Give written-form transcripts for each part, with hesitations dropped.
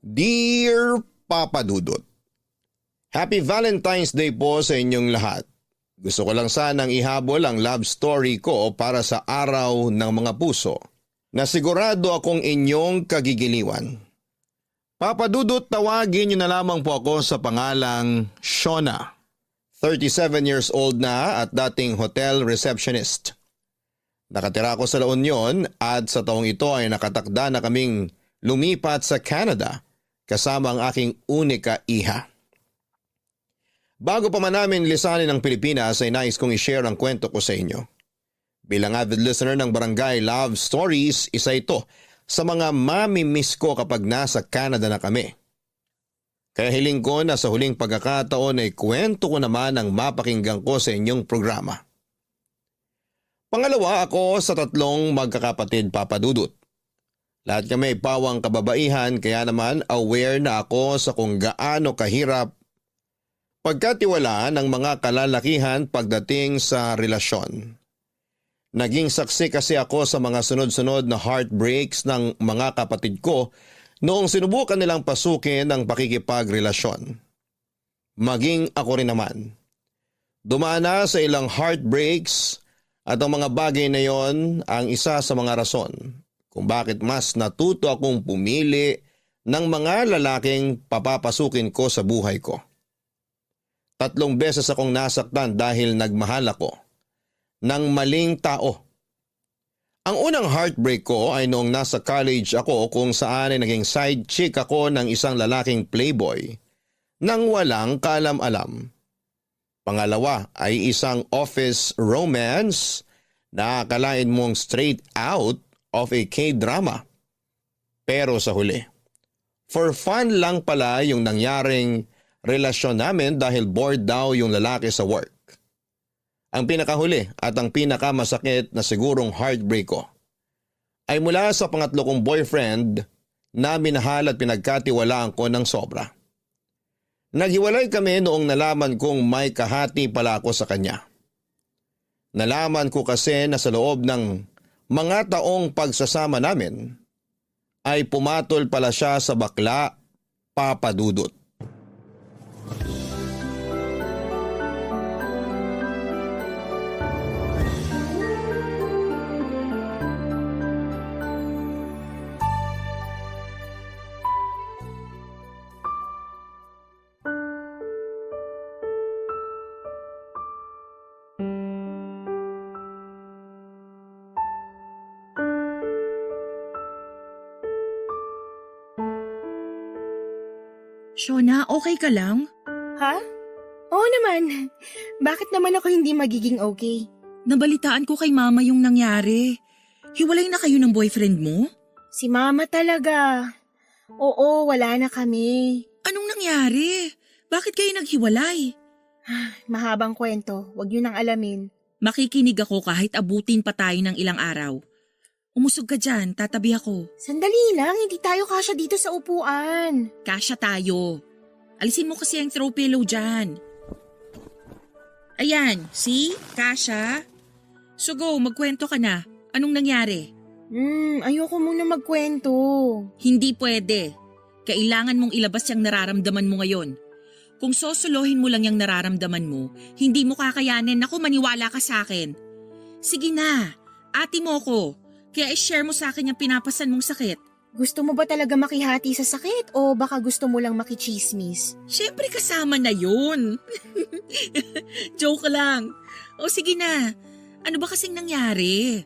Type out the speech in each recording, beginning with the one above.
Dear Papa Dudut, Happy Valentine's Day po sa inyong lahat. Gusto ko lang sanang ihabol ang love story ko para sa araw ng mga puso na sigurado akong inyong kagigiliwan. Papa Dudut, tawagin niyo na lamang po ako sa pangalang Shona. 37 years old na at dating hotel receptionist. Nakatira ako sa La Union at sa taong ito ay nakatakda na kaming lumipat sa Canada kasama ang aking unika iha. Bago pa man namin lisanin ang Pilipinas ay nais kong i-share ang kwento ko sa inyo. Bilang avid listener ng Barangay Love Stories, isa ito sa mga mami-miss ko kapag nasa Canada na kami. Kaya hiling ko na sa huling pagkakataon ay kwento ko naman ang mapakinggan ko sa inyong programa. Pangalawa ako sa 3 magkakapatid, Papa Dudut. Lahat kami ay pawang kababaihan kaya naman aware na ako sa kung gaano kahirap pagkatiwalaan ng mga kalalakihan pagdating sa relasyon. Naging saksi kasi ako sa mga sunod-sunod na heartbreaks ng mga kapatid ko noong sinubukan nilang pasukin ang pakikipagrelasyon. Maging ako rin naman. Dumaan na sa ilang heartbreaks at ang mga bagay na yon ang isa sa mga rason kung bakit mas natuto akong pumili ng mga lalaking papapasukin ko sa buhay ko. 3 beses akong nasaktan dahil nagmahal ako ng maling tao. Ang unang heartbreak ko ay noong nasa college ako kung saan ay naging side chick ako ng isang lalaking playboy nang walang kaalam-alam. Pangalawa ay isang office romance na akalain mong straight out of a K-drama. Pero sa huli, for fun lang pala yung nangyaring relasyon namin dahil bored daw yung lalaki sa work. Ang pinakahuli at ang pinakamasakit na sigurong heartbreak ko ay mula sa pangatlo kong boyfriend na minahal at pinagkatiwalaan ko ng sobra. Naghiwalay kami noong nalaman kong may kahati pala ako sa kanya. Nalaman ko kasi na sa loob ng mga taong pagsasama namin ay pumatol pala siya sa bakla, Papa Dudut. Shona, okay ka lang? Ha? Oo naman. Bakit naman ako hindi magiging okay? Nabalitaan ko kay mama yung nangyari. Hiwalay na kayo ng boyfriend mo? Si mama talaga. Oo, wala na kami. Anong nangyari? Bakit kayo naghiwalay? Mahabang kwento, wag yun nang alamin. Makikinig ako kahit abutin pa tayo ng ilang araw. Umusog ka dyan, tatabi ako. Sandali lang, hindi tayo kasya dito sa upuan. Kasya tayo. Alisin mo kasi ang throw pillow dyan. Ayan, see? Kasya. So go, magkwento ka na. Anong nangyari? Ayoko muna magkwento. Hindi pwede. Kailangan mong ilabas yung nararamdaman mo ngayon. Kung sosolohin mo lang yung nararamdaman mo, hindi mo kakayanin. Naku, maniwala ka sa akin. Sige na, ate mo ko. Kaya i-share mo sa akin yung pinapasan mong sakit. Gusto mo ba talaga makihati sa sakit o baka gusto mo lang makichismis? Siyempre kasama na yun. Joke lang. O sige na, ano ba kasing nangyari?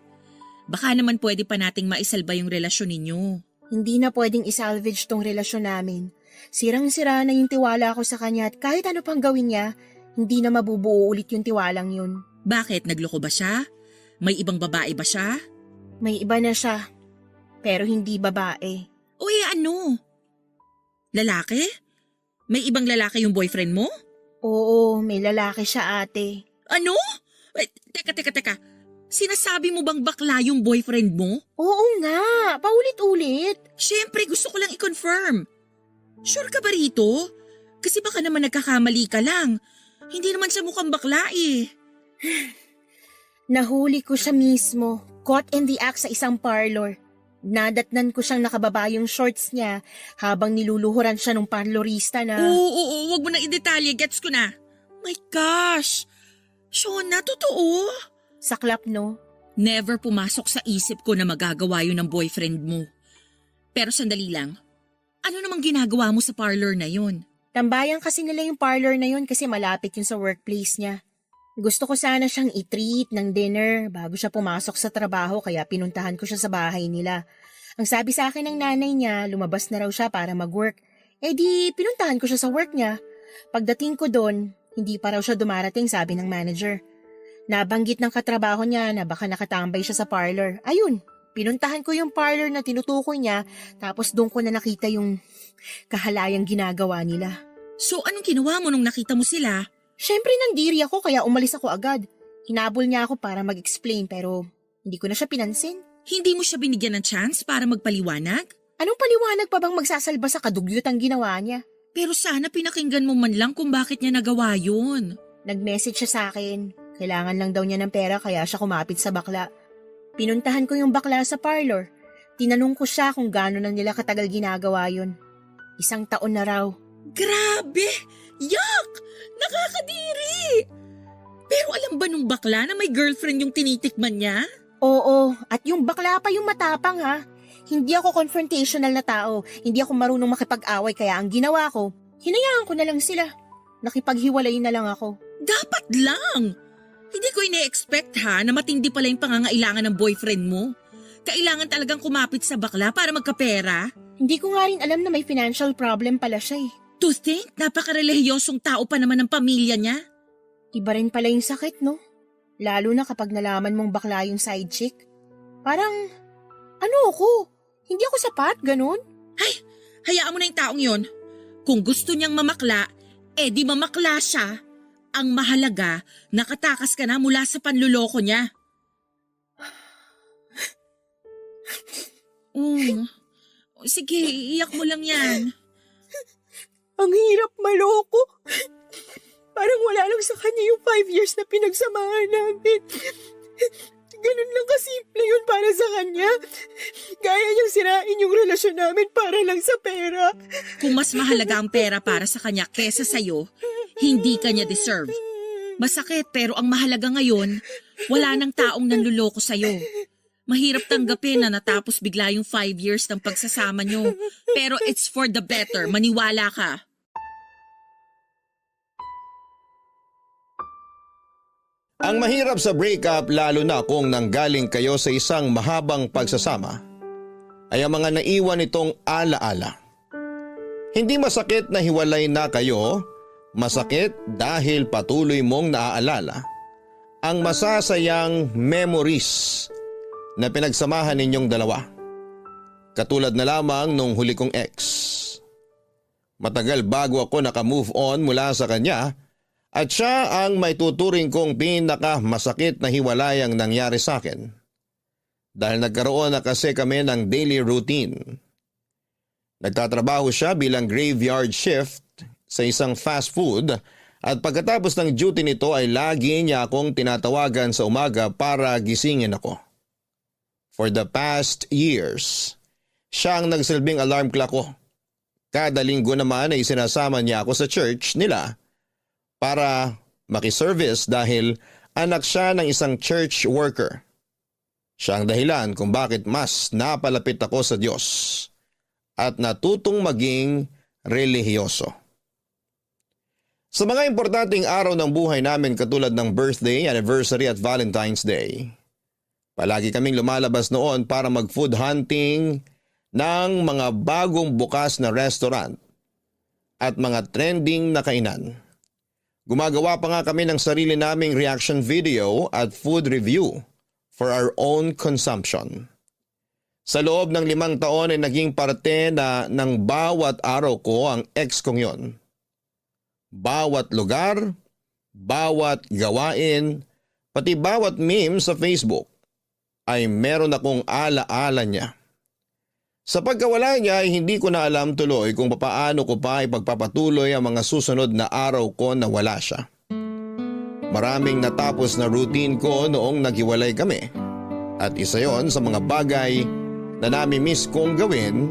Baka naman pwede pa nating maisalba yung relasyon ninyo. Hindi na pwedeng isalvage tong relasyon namin. Sirang-sira na yung tiwala ko sa kanya at kahit ano pang gawin niya, hindi na mabubuo ulit yung tiwalang yun. Bakit? Nagloko ba siya? May ibang babae ba siya? May iba na siya, pero hindi babae. O ano? Lalaki? May ibang lalaki yung boyfriend mo? Oo, may lalaki siya ate. Ano? Teka. Sinasabi mo bang bakla yung boyfriend mo? Oo nga, paulit-ulit. Siyempre, gusto ko lang i-confirm. Sure ka ba rito? Kasi baka naman nagkakamali ka lang. Hindi naman siya mukhang bakla eh. Nahuli ko siya mismo, caught in the act sa isang parlor. Nadatnan ko siyang nakababa yung shorts niya habang niluluhuran siya ng parlorista na... Oo, wag mo na idetalye, gets ko na. My gosh! Shona, totoo? Saklap, no? Never pumasok sa isip ko na magagawa yun ng boyfriend mo. Pero sandali lang, ano namang ginagawa mo sa parlor na yun? Tambayan kasi nila yung parlor na yun kasi malapit yun sa workplace niya. Gusto ko sana siyang i-treat ng dinner bago siya pumasok sa trabaho kaya pinuntahan ko siya sa bahay nila. Ang sabi sa akin ng nanay niya, lumabas na raw siya para mag-work. Eh di, pinuntahan ko siya sa work niya. Pagdating ko doon, hindi pa raw siya dumarating, sabi ng manager. Nabanggit ng katrabaho niya na baka nakatambay siya sa parlor. Ayun, pinuntahan ko yung parlor na tinutukoy niya tapos doon ko na nakita yung kahalayang ginagawa nila. So anong ginawa mo nung nakita mo sila? Siyempre nandiri ako kaya umalis ako agad. Hinabol niya ako para mag-explain pero hindi ko na siya pinansin. Hindi mo siya binigyan ng chance para magpaliwanag? Anong paliwanag pa bang magsasalba sa kadugyotang ginawa niya? Pero sana pinakinggan mo man lang kung bakit niya nagawa yun. Nag-message siya sa akin. Kailangan lang daw niya ng pera kaya siya kumapit sa bakla. Pinuntahan ko yung bakla sa parlor. Tinanong ko siya kung gaano na nila katagal ginagawa yun. 1 taon na raw. Grabe! Yuck! Nakakadiri! Pero alam ba nung bakla na may girlfriend yung tinitikman niya? Oo, at yung bakla pa yung matapang ha. Hindi ako confrontational na tao. Hindi ako marunong makipag-away kaya ang ginawa ko, hinayaan ko na lang sila. Nakipaghiwalay na lang ako. Dapat lang! Hindi ko ine-expect ha na matindi pala yung pangangailangan ng boyfriend mo. Kailangan talagang kumapit sa bakla para magkapera. Hindi ko nga rin alam na may financial problem pala siya eh. To think, napakarelihiyosong tao pa naman ng pamilya niya. Iba rin pala yung sakit, no? Lalo na kapag nalaman mong bakla yung side chick. Parang, ano ako? Hindi ako sapat, ganun? Ay, hayaan mo na yung taong yon. Kung gusto niyang mamakla, di mamakla siya. Ang mahalaga, nakatakas ka na mula sa panluloko niya. Sige, iyak mo lang yan. Ang hirap maloko. Parang wala lang sa kanya yung 5 years na pinagsamahan namin. Ganun lang kasimple yun para sa kanya. Kaya niyang sirain yung relasyon namin para lang sa pera. Kung mas mahalaga ang pera para sa kanya kesa sa'yo, hindi kanya deserve. Masakit pero ang mahalaga ngayon, wala nang taong nanluloko sa'yo. Mahirap tanggapin na natapos bigla yung 5 years ng pagsasama nyo. Pero it's for the better, maniwala ka. Ang mahirap sa breakup lalo na kung nanggaling kayo sa isang mahabang pagsasama ay ang mga naiwan itong alaala. Hindi masakit na hiwalay na kayo, masakit dahil patuloy mong naaalala ang masasayang memories na pinagsamahan ninyong dalawa. Katulad na lamang nung huli kong ex. Matagal bago ako nakamove on mula sa kanya at siya ang may tuturing kong pinakamasakit na hiwalayang nangyari sa akin. Dahil nagkaroon na kasi kami ng daily routine. Nagtatrabaho siya bilang graveyard shift sa isang fast food at pagkatapos ng duty nito ay lagi niya akong tinatawagan sa umaga para gisingin ako. For the past years, siya ang nagsilbing alarm clock ko. Kada linggo naman ay sinasama niya ako sa church nila para makiservice dahil anak siya ng isang church worker. Siya ang dahilan kung bakit mas napalapit ako sa Diyos at natutong maging relihiyoso. Sa mga importanteng araw ng buhay namin katulad ng birthday, anniversary at Valentine's Day, palagi kaming lumalabas noon para mag-food hunting ng mga bagong bukas na restaurant at mga trending na kainan. Gumagawa pa nga kami ng sarili naming reaction video at food review for our own consumption. Sa loob ng 5 taon ay naging parte na ng bawat araw ko ang ex kong yon. Bawat lugar, bawat gawain, pati bawat meme sa Facebook ay meron akong alaala niya. Sa pagkawala niya ay hindi ko na alam tuloy kung papaano ko pa ipagpapatuloy ang mga susunod na araw ko na wala siya. Maraming natapos na routine ko noong naghiwalay kami at isa yon sa mga bagay na nami-miss kong gawin,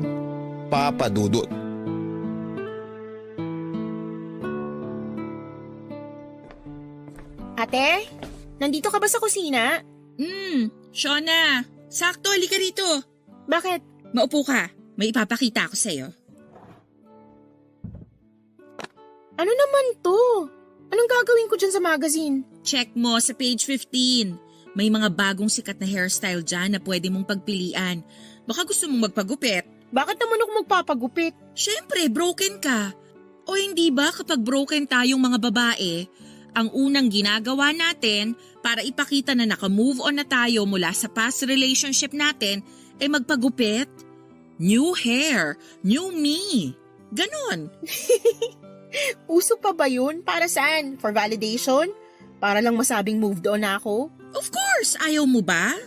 Papa Dudut. Ate, nandito ka ba sa kusina? Shona, sakto, halika rito. Bakit? Maupo ka, may ipapakita ako sa'yo. Ano naman to? Anong gagawin ko dyan sa magazine? Check mo sa page 15. May mga bagong sikat na hairstyle dyan na pwede mong pagpilian. Baka gusto mong magpagupit. Bakit naman ako magpapagupit? Siyempre, broken ka. O hindi ba kapag broken tayong mga babae, ang unang ginagawa natin para ipakita na naka-move on na tayo mula sa past relationship natin ay magpagupit? New hair, new me. Ganon. Uso pa ba yun? Para saan? For validation? Para lang masabing moved on na ako? Of course, ayaw mo ba?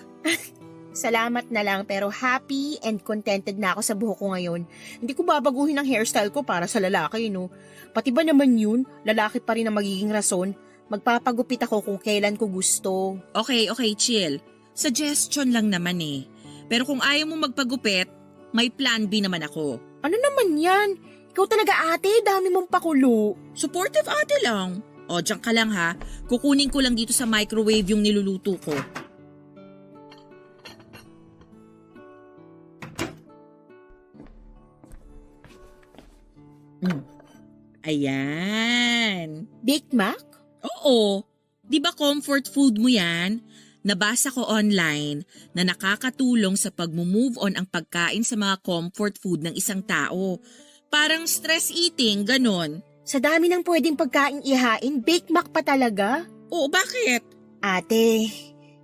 Salamat na lang pero happy and contented na ako sa buhok ko ngayon. Hindi ko babaguhin ang hairstyle ko para sa lalaki, no? Pati ba naman yun, lalaki pa rin ang magiging rason? Magpapagupit ako kung kailan ko gusto. Okay, chill. Suggestion lang naman eh. Pero kung ayaw mo magpagupit, may plan B naman ako. Ano naman yan? Ikaw talaga ate, dami mong pakulo. Supportive ate lang. O, diyan ka lang ha. Kukunin ko lang dito sa microwave yung niluluto ko. Ayan. Big Mac? Oo. Di ba comfort food mo yan? Nabasa ko online na nakakatulong sa pag-move on ang pagkain sa mga comfort food ng isang tao. Parang stress eating, ganon. Sa dami ng pwedeng pagkain ihain, Big Mac pa talaga? Oo, bakit? Ate,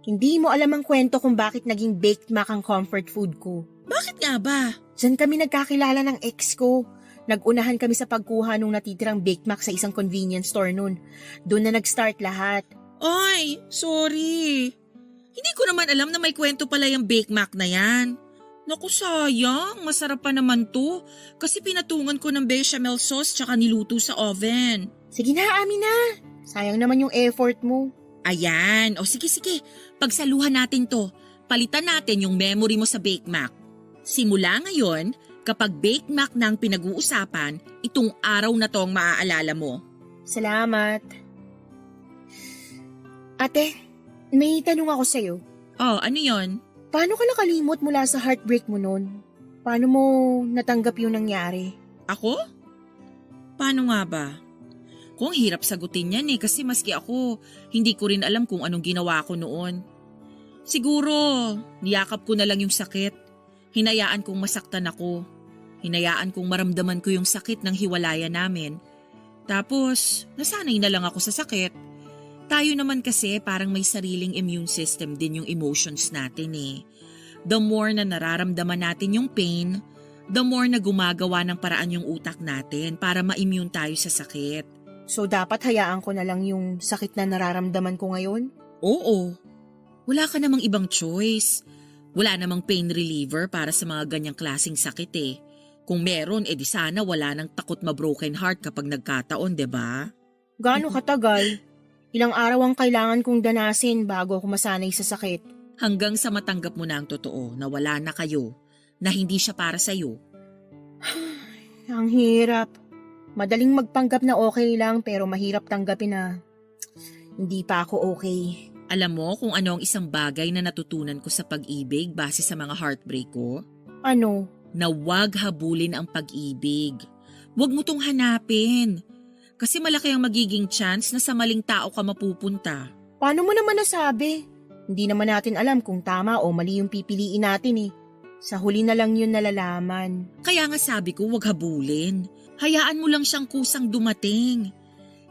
hindi mo alam ang kwento kung bakit naging Baked Mac ang comfort food ko. Bakit nga ba? Diyan kami nagkakilala ng ex ko. Nagunahan kami sa pagkuha nung natitirang Baked Mac sa isang convenience store nun. Doon na nag-start lahat. Ay, sorry. Hindi ko naman alam na may kwento pala yung Bake Mac na yan. Naku sayang, masarap pa naman to. Kasi pinatungan ko ng bechamel sauce tsaka niluto sa oven. Sige na, amin na. Sayang naman yung effort mo. Ayan, o sige, pagsaluhan natin to. Palitan natin yung memory mo sa Bake Mac. Simula ngayon, kapag Bake Mac na ang pinag-uusapan, itong araw na to ang maaalala mo. Salamat. Ate, may tanong ako sa'yo. Oh, ano yon? Paano ka nakalimot mula sa heartbreak mo nun? Paano mo natanggap yung nangyari? Ako? Paano nga ba? Kung hirap sagutin yan kasi maski ako, hindi ko rin alam kung anong ginawa ko noon. Siguro, niyakap ko na lang yung sakit. Hinayaan kong masaktan ako. Hinayaan kong maramdaman ko yung sakit ng hiwalayan namin. Tapos, nasanay na lang ako sa sakit. Tayo naman kasi parang may sariling immune system din yung emotions natin eh. The more na nararamdaman natin yung pain, the more na gumagawa ng paraan yung utak natin para ma-immune tayo sa sakit. So dapat hayaan ko na lang yung sakit na nararamdaman ko ngayon? Oo. Wala ka namang ibang choice. Wala namang pain reliever para sa mga ganyang klaseng sakit eh. Kung meron, edi sana wala nang takot ma-broken heart kapag nagkataon, 'di ba? Gaano katagal? Ilang araw ang kailangan kong danasin bago ako masanay sa sakit. Hanggang sa matanggap mo na ang totoo na wala na kayo, na hindi siya para sa'yo. Ang hirap. Madaling magpanggap na okay lang pero mahirap tanggapin na hindi pa ako okay. Alam mo kung ano ang isang bagay na natutunan ko sa pag-ibig base sa mga heartbreak ko? Ano? Na huwag habulin ang pag-ibig. Huwag mo tong hanapin. Kasi malaki ang magiging chance na sa maling tao ka mapupunta. Paano mo naman nasabi? Hindi naman natin alam kung tama o mali yung pipiliin natin eh. Sa huli na lang yun nalalaman. Kaya nga sabi ko huwag habulin. Hayaan mo lang siyang kusang dumating.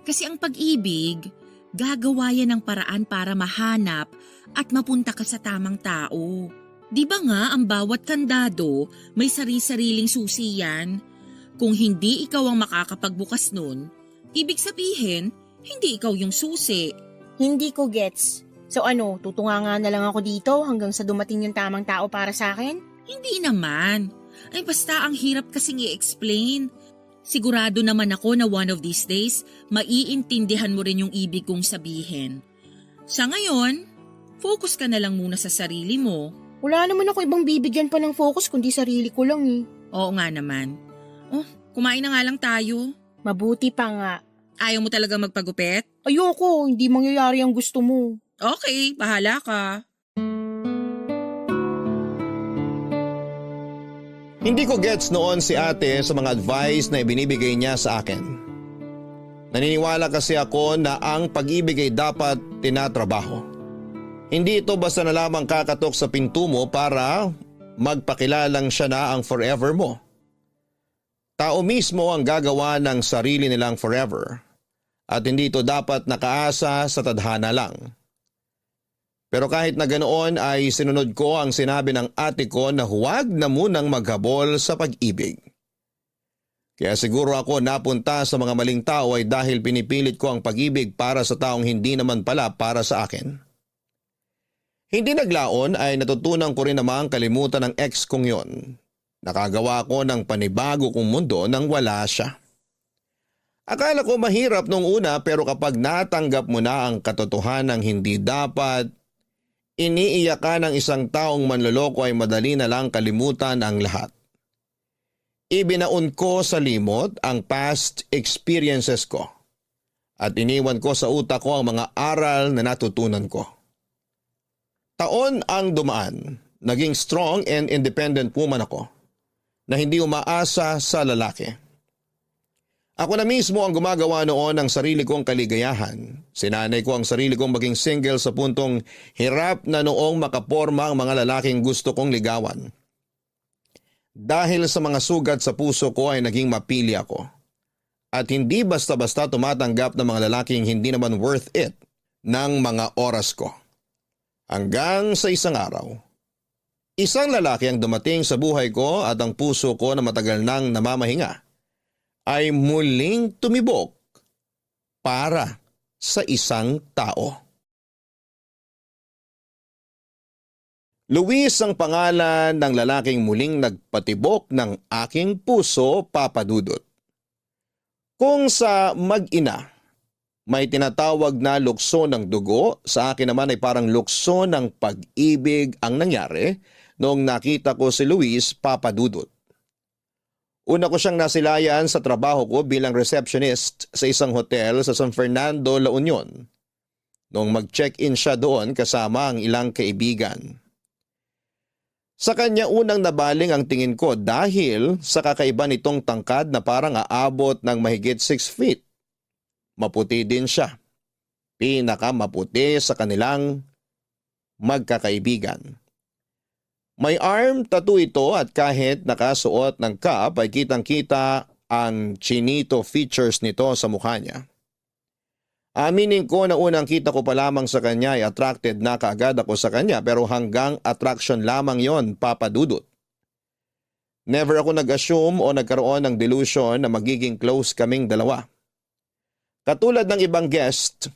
Kasi ang pag-ibig, gagawa yan ng paraan para mahanap at mapunta ka sa tamang tao. Di ba nga ang bawat kandado may sari-sariling susi yan? Kung hindi ikaw ang makakapagbukas nun, ibig sabihin, hindi ikaw yung susi. Hindi ko gets. So ano, tutunga na lang ako dito hanggang sa dumating yung tamang tao para sa akin? Hindi naman. Ay basta ang hirap kasing i-explain. Sigurado naman ako na one of these days, maiintindihan mo rin yung ibig kong sabihin. Sa ngayon, focus ka na lang muna sa sarili mo. Wala naman ako ibang bibigyan pa ng focus kundi sarili ko lang eh. Oo nga naman. Oh, kumain na nga lang tayo. Mabuti pa nga. Ayaw mo talaga magpagupit? Ayoko, hindi mangyayari ang gusto mo. Okay, bahala ka. Hindi ko gets noon si ate sa mga advice na ibinibigay niya sa akin. Naniniwala kasi ako na ang pag-ibig ay dapat tinatrabaho. Hindi ito basta na lamang kakatok sa pinto mo para magpakilalang siya na ang forever mo. Tao mismo ang gagawa ng sarili nilang forever at hindi ito dapat nakaasa sa tadhana lang. Pero kahit na ganoon ay sinunod ko ang sinabi ng ate ko na huwag na munang maghabol sa pag-ibig. Kaya siguro ako napunta sa mga maling tao ay dahil pinipilit ko ang pag-ibig para sa taong hindi naman pala para sa akin. Hindi naglaon ay natutunan ko rin namang kalimutan ng ex kong yon. Nakagawa ko ng panibago kong mundo nang wala siya. Akala ko mahirap nung una pero kapag natanggap mo na ang katotohanan ng hindi dapat, iniiyak ka ng isang taong manloloko ay madali na lang kalimutan ang lahat. Ibinaon ko sa limot ang past experiences ko at iniwan ko sa utak ko ang mga aral na natutunan ko. Taon ang dumaan, naging strong and independent woman ako na hindi umaasa sa lalaki. Ako na mismo ang gumagawa noon ng sarili kong kaligayahan. Sinanay ko ang sarili kong maging single sa puntong hirap na noong makaporma ang mga lalaking gusto kong ligawan. Dahil sa mga sugat sa puso ko ay naging mapili ako. At hindi basta-basta tumatanggap ng mga lalaking hindi naman worth it ng mga oras ko. Hanggang sa isang araw, isang lalaki ang dumating sa buhay ko at ang puso ko na matagal nang namamahinga ay muling tumibok para sa isang tao. Luis ang pangalan ng lalaking muling nagpatibok ng aking puso, Papa Dudut. Kung sa mag-ina, may tinatawag na lukso ng dugo, sa akin naman ay parang lukso ng pag-ibig ang nangyari noong nakita ko si Luis, Papa Dudut. Una ko siyang nasilayan sa trabaho ko bilang receptionist sa isang hotel sa San Fernando, La Union. Noong mag-check-in siya doon kasama ang ilang kaibigan. Sa kanya unang nabaling ang tingin ko dahil sa kakaiba nitong tangkad na parang aabot ng mahigit 6 feet. Maputi din siya. Pinakamaputi sa kanilang magkakaibigan. May arm tattoo ito at kahit nakasuot ng cap ay kitang-kita ang chinito features nito sa mukha niya. Aminin ko na unang kita ko pa lamang sa kanya ay attracted na kaagad ako sa kanya pero hanggang attraction lamang yon, Papa Dudut. Never ako nag-assume o nagkaroon ng delusion na magiging close kaming dalawa. Katulad ng ibang guest,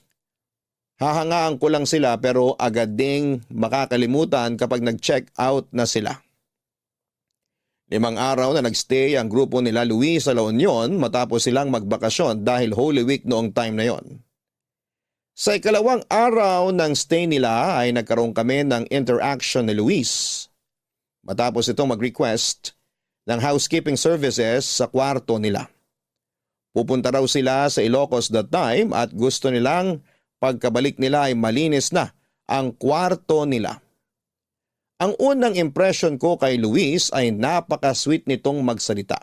hahangaan ko lang sila pero agad ding makakalimutan kapag nag-check out na sila. 5 araw na nagstay ang grupo nila Luis sa La Union matapos silang magbakasyon dahil Holy Week noong time na yon. Sa ikalawang araw ng stay nila ay nagkaroon kami ng interaction ni Luis. Matapos itong mag-request ng housekeeping services sa kwarto nila. Pupunta raw sila sa Ilocos that time at gusto nilang pagkabalik nila ay malinis na ang kwarto nila. Ang unang impression ko kay Luis ay napaka-sweet nitong magsalita.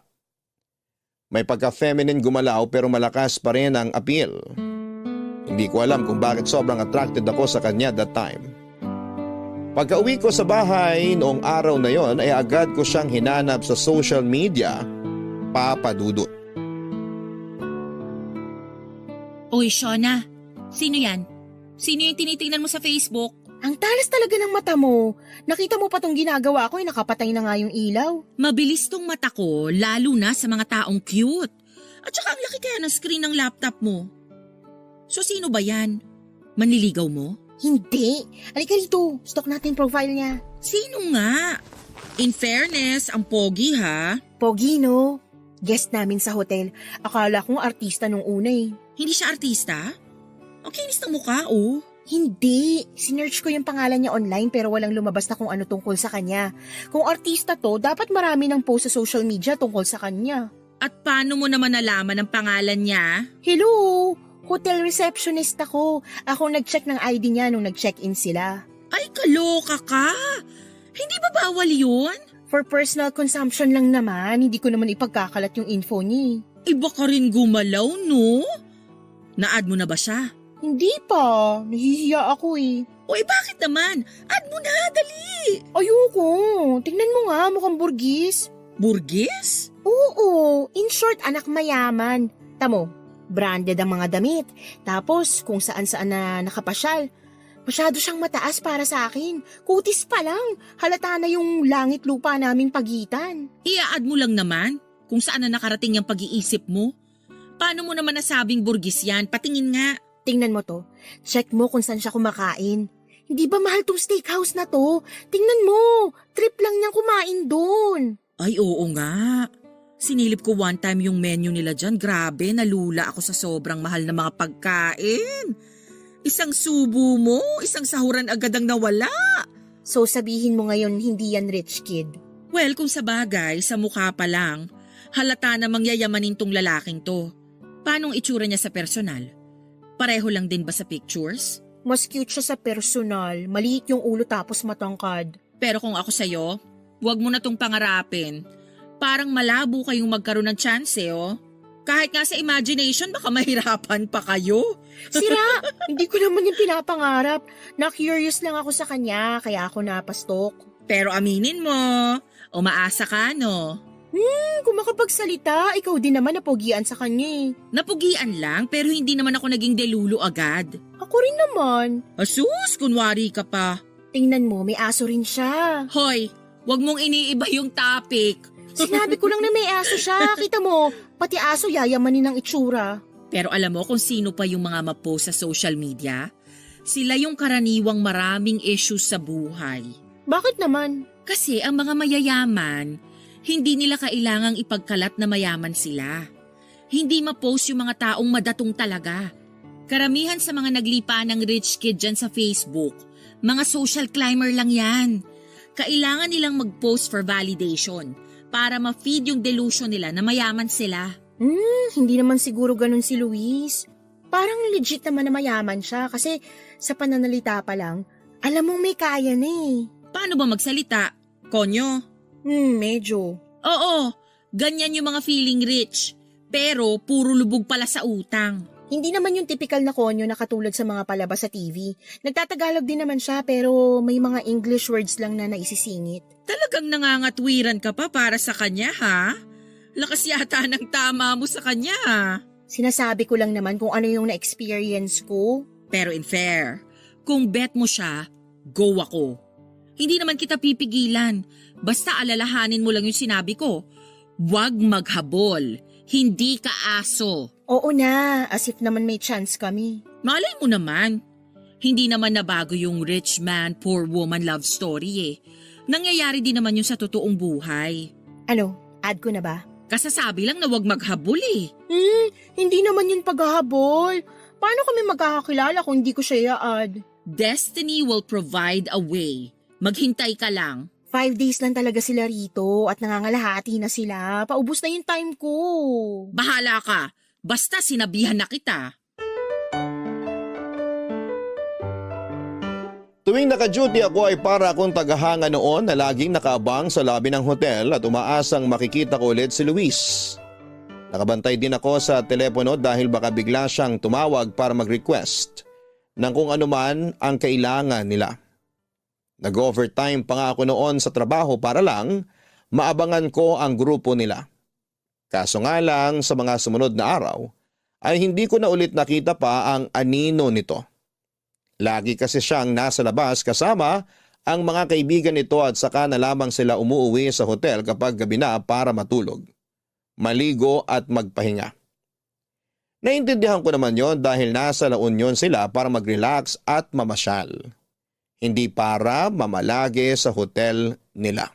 May pagka-feminine gumalaw pero malakas pa rin ang appeal. Hindi ko alam kung bakit sobrang attracted ako sa kanya that time. Pagka-uwi ko sa bahay noong araw na yon ay agad ko siyang hinanap sa social media, Papa Dudut. Uy, Shona. Sino yan? Sino yung tinitingnan mo sa Facebook? Ang talas talaga ng mata mo. Nakita mo pa tong ginagawa ko, nakapatay na nga yung ilaw. Mabilis tong mata ko, lalo na sa mga taong cute. At saka ang laki kaya ng screen ng laptop mo. So sino ba yan? Manliligaw mo? Hindi. Halika dito. Stalk natin profile niya. Sino nga? In fairness, ang pogi ha. Pogi, no? Guest namin sa hotel. Akala kong artista nung una eh. Hindi siya artista? Ang kinis ng mukha oh. Hindi. Sinearch ko yung pangalan niya online pero walang lumabas na kung ano tungkol sa kanya. Kung artista to, dapat marami ng post sa social media tungkol sa kanya. At paano mo naman nalaman ang pangalan niya? Hello! Hotel receptionist ako. Ako nag-check ng ID niya nung nag-check-in sila. Ay, kaloka ka! Hindi ba bawal yun? For personal consumption lang naman, hindi ko naman ipagkakalat yung info niya. Iba ka rin gumalaw, no? Na-add mo na ba siya? Hindi pa. Nahihiya ako eh. O bakit naman? Add mo na, dali! Ayoko. Tingnan mo nga, mukhang burgis. Burgis? Oo. In short, anak mayaman. Tamo, branded ang mga damit. Tapos, kung saan-saan na nakapasyal. Masyado siyang mataas para sa akin. Kutis pa lang. Halata na yung langit lupa naming pagitan. Ia-add mo lang naman kung saan na nakarating yung pag-iisip mo. Paano mo naman nasabing burgis yan? Patingin nga. Tingnan mo to. Check mo kung saan siya kumakain. Hindi ba mahal tong steakhouse na to? Tingnan mo. Trip lang niyang kumain doon. Ay, oo nga. Sinilip ko one time yung menu nila dyan. Grabe, nalula ako sa sobrang mahal na mga pagkain. Isang subo mo, isang sahuran agad ang nawala. So sabihin mo ngayon hindi yan rich kid? Well, kung sa bagay, sa mukha pa lang, halata namang yayamanin tong lalaking to. Paanong itsura niya sa personal? Pareho lang din ba sa pictures? Mas cute siya sa personal. Maliit yung ulo tapos matangkad. Pero kung ako sa'yo, huwag mo na tong pangarapin. Parang malabo kayong magkaroon ng chance oh. Kahit nga sa imagination, baka mahirapan pa kayo. Sira! Hindi ko naman yung pinapangarap. Na-curious lang ako sa kanya, kaya ako napastok. Pero aminin mo, umaasa ka no? Kung makapagsalita, ikaw din naman napogian sa kanya eh. Napugian lang pero hindi naman ako naging delulu agad. Ako rin naman. Asus, kunwari ka pa. Tingnan mo, may aso rin siya. Hoy, wag mong iniiba yung topic. Sinabi ko lang na may aso siya. Kita mo, pati aso yayamanin ng itsura. Pero alam mo kung sino pa yung mga mapost sa social media? Sila yung karaniwang maraming issues sa buhay. Bakit naman? Kasi ang mga mayayaman, hindi nila kailangang ipagkalat na mayaman sila. Hindi mapost yung mga taong madatong talaga. Karamihan sa mga naglipa ng rich kid dyan sa Facebook, mga social climber lang yan. Kailangan nilang mag-post for validation para ma-feed yung delusion nila na mayaman sila. Hindi naman siguro ganun si Luis. Parang legit naman na mayaman siya kasi sa pananalita pa lang, alam mong may kaya na eh. Paano ba magsalita? Konyo? Medyo. Oo, ganyan yung mga feeling rich. Pero puro lubog pala sa utang. Hindi naman yung typical na konyo na katulad sa mga palabas sa TV. Nagtatagalog din naman siya pero may mga English words lang na naisisingit. Talagang nangangatwiran ka pa para sa kanya ha? Lakas yata ng tama mo sa kanya ha? Sinasabi ko lang naman kung ano yung na-experience ko. Pero in fair, kung bet mo siya, go ako. Hindi naman kita pipigilan. Basta alalahanin mo lang yung sinabi ko. Huwag maghabol. Hindi ka aso. Oo na, as if naman may chance kami. Malay mo naman. Hindi naman nabago yung rich man, poor woman love story eh. Nangyayari din naman yun sa totoong buhay. Ano, add ko na ba? Kasasabi lang na huwag maghabol eh. Hindi naman yun paghahabol. Paano kami magkakakilala kung hindi ko siya i-add? Destiny will provide a way. Maghintay ka lang. 5 days lang talaga sila rito at nangangalahati na sila. Paubos na yung time ko. Bahala ka. Basta sinabihan na kita. Tuwing naka-duty ako ay para akong tagahanga noon na laging nakaabang sa lobby ng hotel at umaasang makikita ko ulit si Luis. Nakabantay din ako sa telepono dahil baka bigla siyang tumawag para mag-request ng kung anuman ang kailangan nila. Nag-overtime pa nga ako noon sa trabaho para lang maabangan ko ang grupo nila. Kaso nga lang sa mga sumunod na araw ay hindi ko na ulit nakita pa ang anino nito. Lagi kasi siyang nasa labas kasama ang mga kaibigan nito at saka na lamang sila umuuwi sa hotel kapag gabi na para matulog, maligo at magpahinga. Naintindihan ko naman yon dahil nasa La Union sila para mag-relax at mamasyal. Hindi para mamalagi sa hotel nila.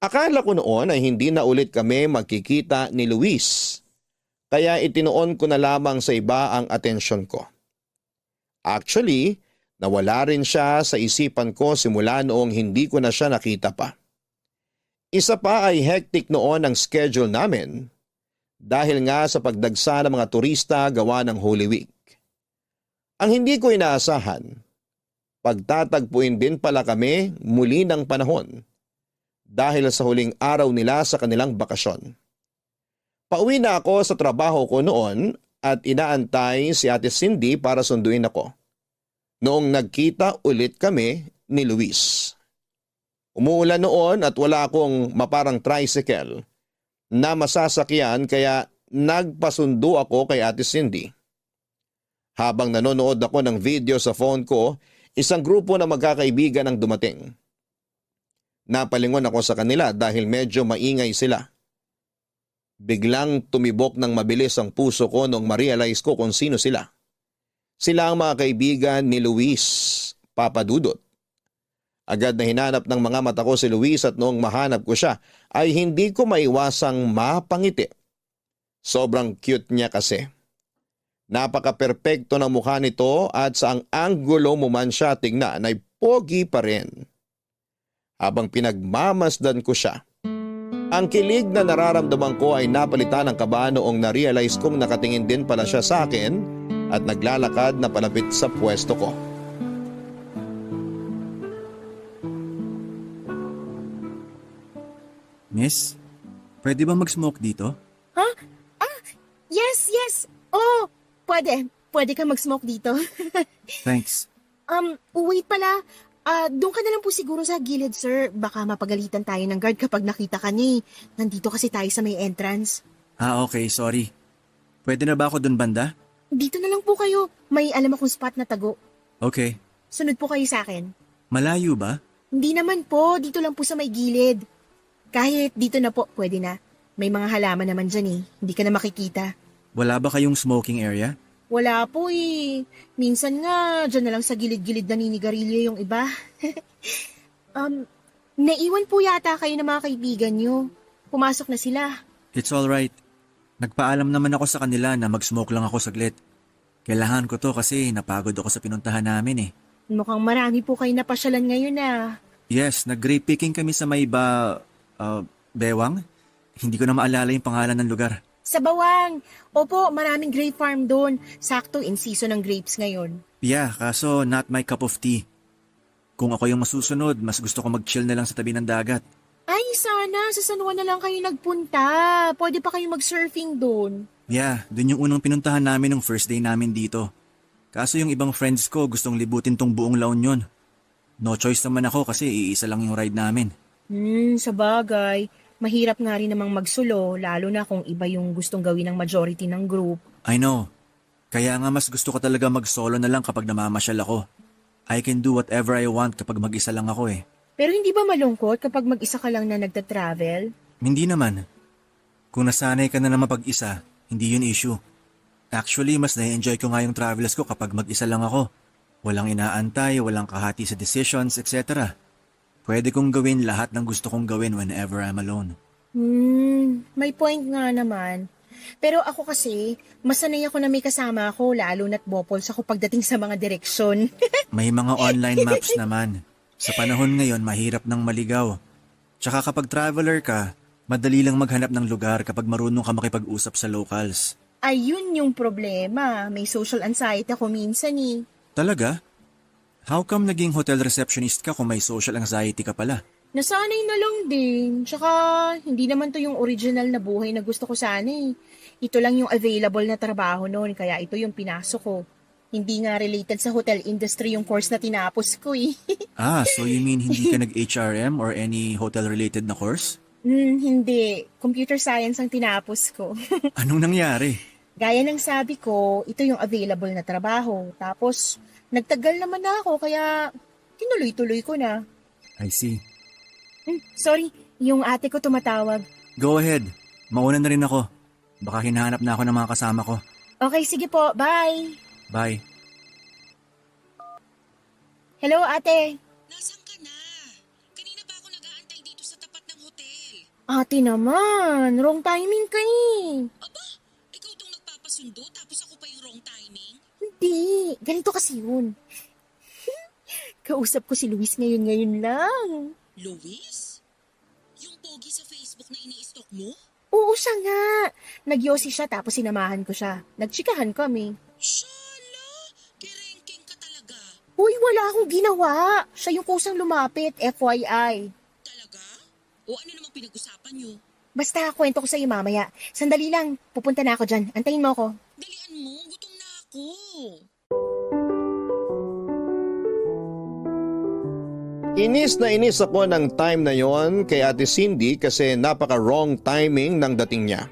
Akala ko noon ay hindi na ulit kami magkikita ni Luis, kaya itinuon ko na lamang sa iba ang atensyon ko. Actually, nawala rin siya sa isipan ko simula noong hindi ko na siya nakita pa. Isa pa ay hectic noon ang schedule namin dahil nga sa pagdagsa ng mga turista gawa ng Holy Week. Ang hindi ko inaasahan, pagtatagpuin din pala kami muli ng panahon dahil sa huling araw nila sa kanilang bakasyon. Pauwi na ako sa trabaho ko noon at inaantay si Ate Cindy para sunduin ako. Noong nagkita ulit kami ni Luis. Umuulan noon at wala akong maparang tricycle na masasakyan kaya nagpasundo ako kay Ate Cindy. Habang nanonood ako ng video sa phone ko, isang grupo ng magkakaibigan ang dumating. Napalingon ako sa kanila dahil medyo maingay sila. Biglang tumibok ng mabilis ang puso ko noong ma-realize ko kung sino sila. Sila ang mga kaibigan ni Luis, Papa Dudut. Agad na hinanap ng mga mata ko si Luis at noong mahanap ko siya ay hindi ko maiwasang mapangiti. Sobrang cute niya kasi. Napaka-perpekto ng mukha nito at sa ang anggulo mo man siya tingnan ay pogi pa rin. Habang pinagmamasdan ko siya, ang kilig na nararamdaman ko ay napalitan ng kaba noong na-realize kong nakatingin din pala siya sa akin at naglalakad na palapit sa pwesto ko. Miss, pwede ba mag-smoke dito? Ha? Yes. Oh, pwede. Pwede ka mag-smoke dito. Thanks. Wait pala. Doon ka na lang po siguro sa gilid, sir. Baka mapagalitan tayo ng guard kapag nakita ka niya. Nandito kasi tayo sa may entrance. Okay, sorry. Pwede na ba ako dun banda? Dito na lang po kayo. May alam akong spot na tago. Okay. Sunod po kayo sa akin. Malayo ba? Hindi naman po. Dito lang po sa may gilid. Kahit dito na po, pwede na. May mga halaman naman dyan eh. Hindi ka na makikita. Wala ba kayong smoking area? Wala po eh. Minsan nga, dyan na lang sa gilid-gilid naninigarilyo yung iba. Naiwan po yata kayo ng mga kaibigan nyo. Pumasok na sila. It's alright. Nagpaalam naman ako sa kanila na mag-smoke lang ako saglit. Kailangan ko to kasi napagod ako sa pinuntahan namin eh. Mukhang marami po kayo napasyalan ngayon ah. Yes, nag-grape picking kami sa may Bewang? Hindi ko na maalala yung pangalan ng lugar. Sa Bawang. Opo, maraming grape farm doon. Sakto in season ng grapes ngayon. Yeah, kaso not my cup of tea. Kung ako yung masusunod, mas gusto ko mag-chill na lang sa tabi ng dagat. Ay, sana. Sa San Juan na lang kayo nagpunta. Pwede pa kayo mag-surfing doon. Yeah, dun yung unang pinuntahan namin nung first day namin dito. Kaso yung ibang friends ko gustong libutin tong buong La Union. No choice naman ako kasi iisa lang yung ride namin. Sa bagay. Mahirap nga rin namang magsulo, lalo na kung iba yung gustong gawin ng majority ng group. I know. Kaya nga mas gusto ko talaga mag-solo na lang kapag namamasyal ako. I can do whatever I want kapag mag-isa lang ako eh. Pero hindi ba malungkot kapag mag-isa ka lang na nagta-travel? Hindi naman. Kung nasanay ka na mapag-isa, hindi yun issue. Actually, mas na-enjoy ko nga yung travels ko kapag mag-isa lang ako. Walang inaantay, walang kahati sa decisions, etc. Pwede kong gawin lahat ng gusto kong gawin whenever I'm alone. May point nga naman. Pero ako kasi, masanay ako na may kasama ako, lalo na't bopols ako pagdating sa mga direksyon. May mga online maps naman. Sa panahon ngayon, mahirap nang maligaw. Tsaka kapag traveler ka, madali lang maghanap ng lugar kapag marunong ka makipag-usap sa locals. Ayun yung problema. May social anxiety ako minsan eh. Talaga? How come naging hotel receptionist ka kung may social anxiety ka pala? Nasanay na lang din. Tsaka, hindi naman to yung original na buhay na gusto ko sana eh. Ito lang yung available na trabaho noon, kaya ito yung pinasok ko. Hindi nga related sa hotel industry yung course na tinapos ko eh. So you mean hindi ka nag-HRM or any hotel-related na course? Hindi. Computer science ang tinapos ko. Anong nangyari? Gaya ng sabi ko, ito yung available na trabaho. Tapos, nagtagal naman na ako, kaya tinuloy-tuloy ko na. I see. Sorry, yung ate ko tumatawag. Go ahead. Mauna na rin ako. Baka hinahanap na ako ng mga kasama ko. Okay, sige po. Bye! Bye. Hello, ate. Nasaan ka na? Kanina pa ako nag-aantay dito sa tapat ng hotel. Ate naman, wrong timing ka eh. Aba, ikaw tong nagpapasundo tapos ako pa yung wrong timing? Hindi, hindi. Ganito kasi yun. Kausap ko si Luis ngayon lang. Luis? Yung pogi sa Facebook na ini-stalk mo? Oo, siya nga. Nagyosi siya tapos sinamahan ko siya. Nagtsikahan kami. Shala! Kirengking ka talaga. Uy, wala akong ginawa. Siya yung kusang lumapit, FYI. Talaga? O ano namang pinag-usapan nyo? Basta kwento ko sa'yo mamaya. Sandali lang, pupunta na ako dyan. Antayin mo ako. Dalian mo, gutom na ako. Inis na inis ako ng time na yon kay Ate Cindy kasi napaka-wrong timing ng dating niya.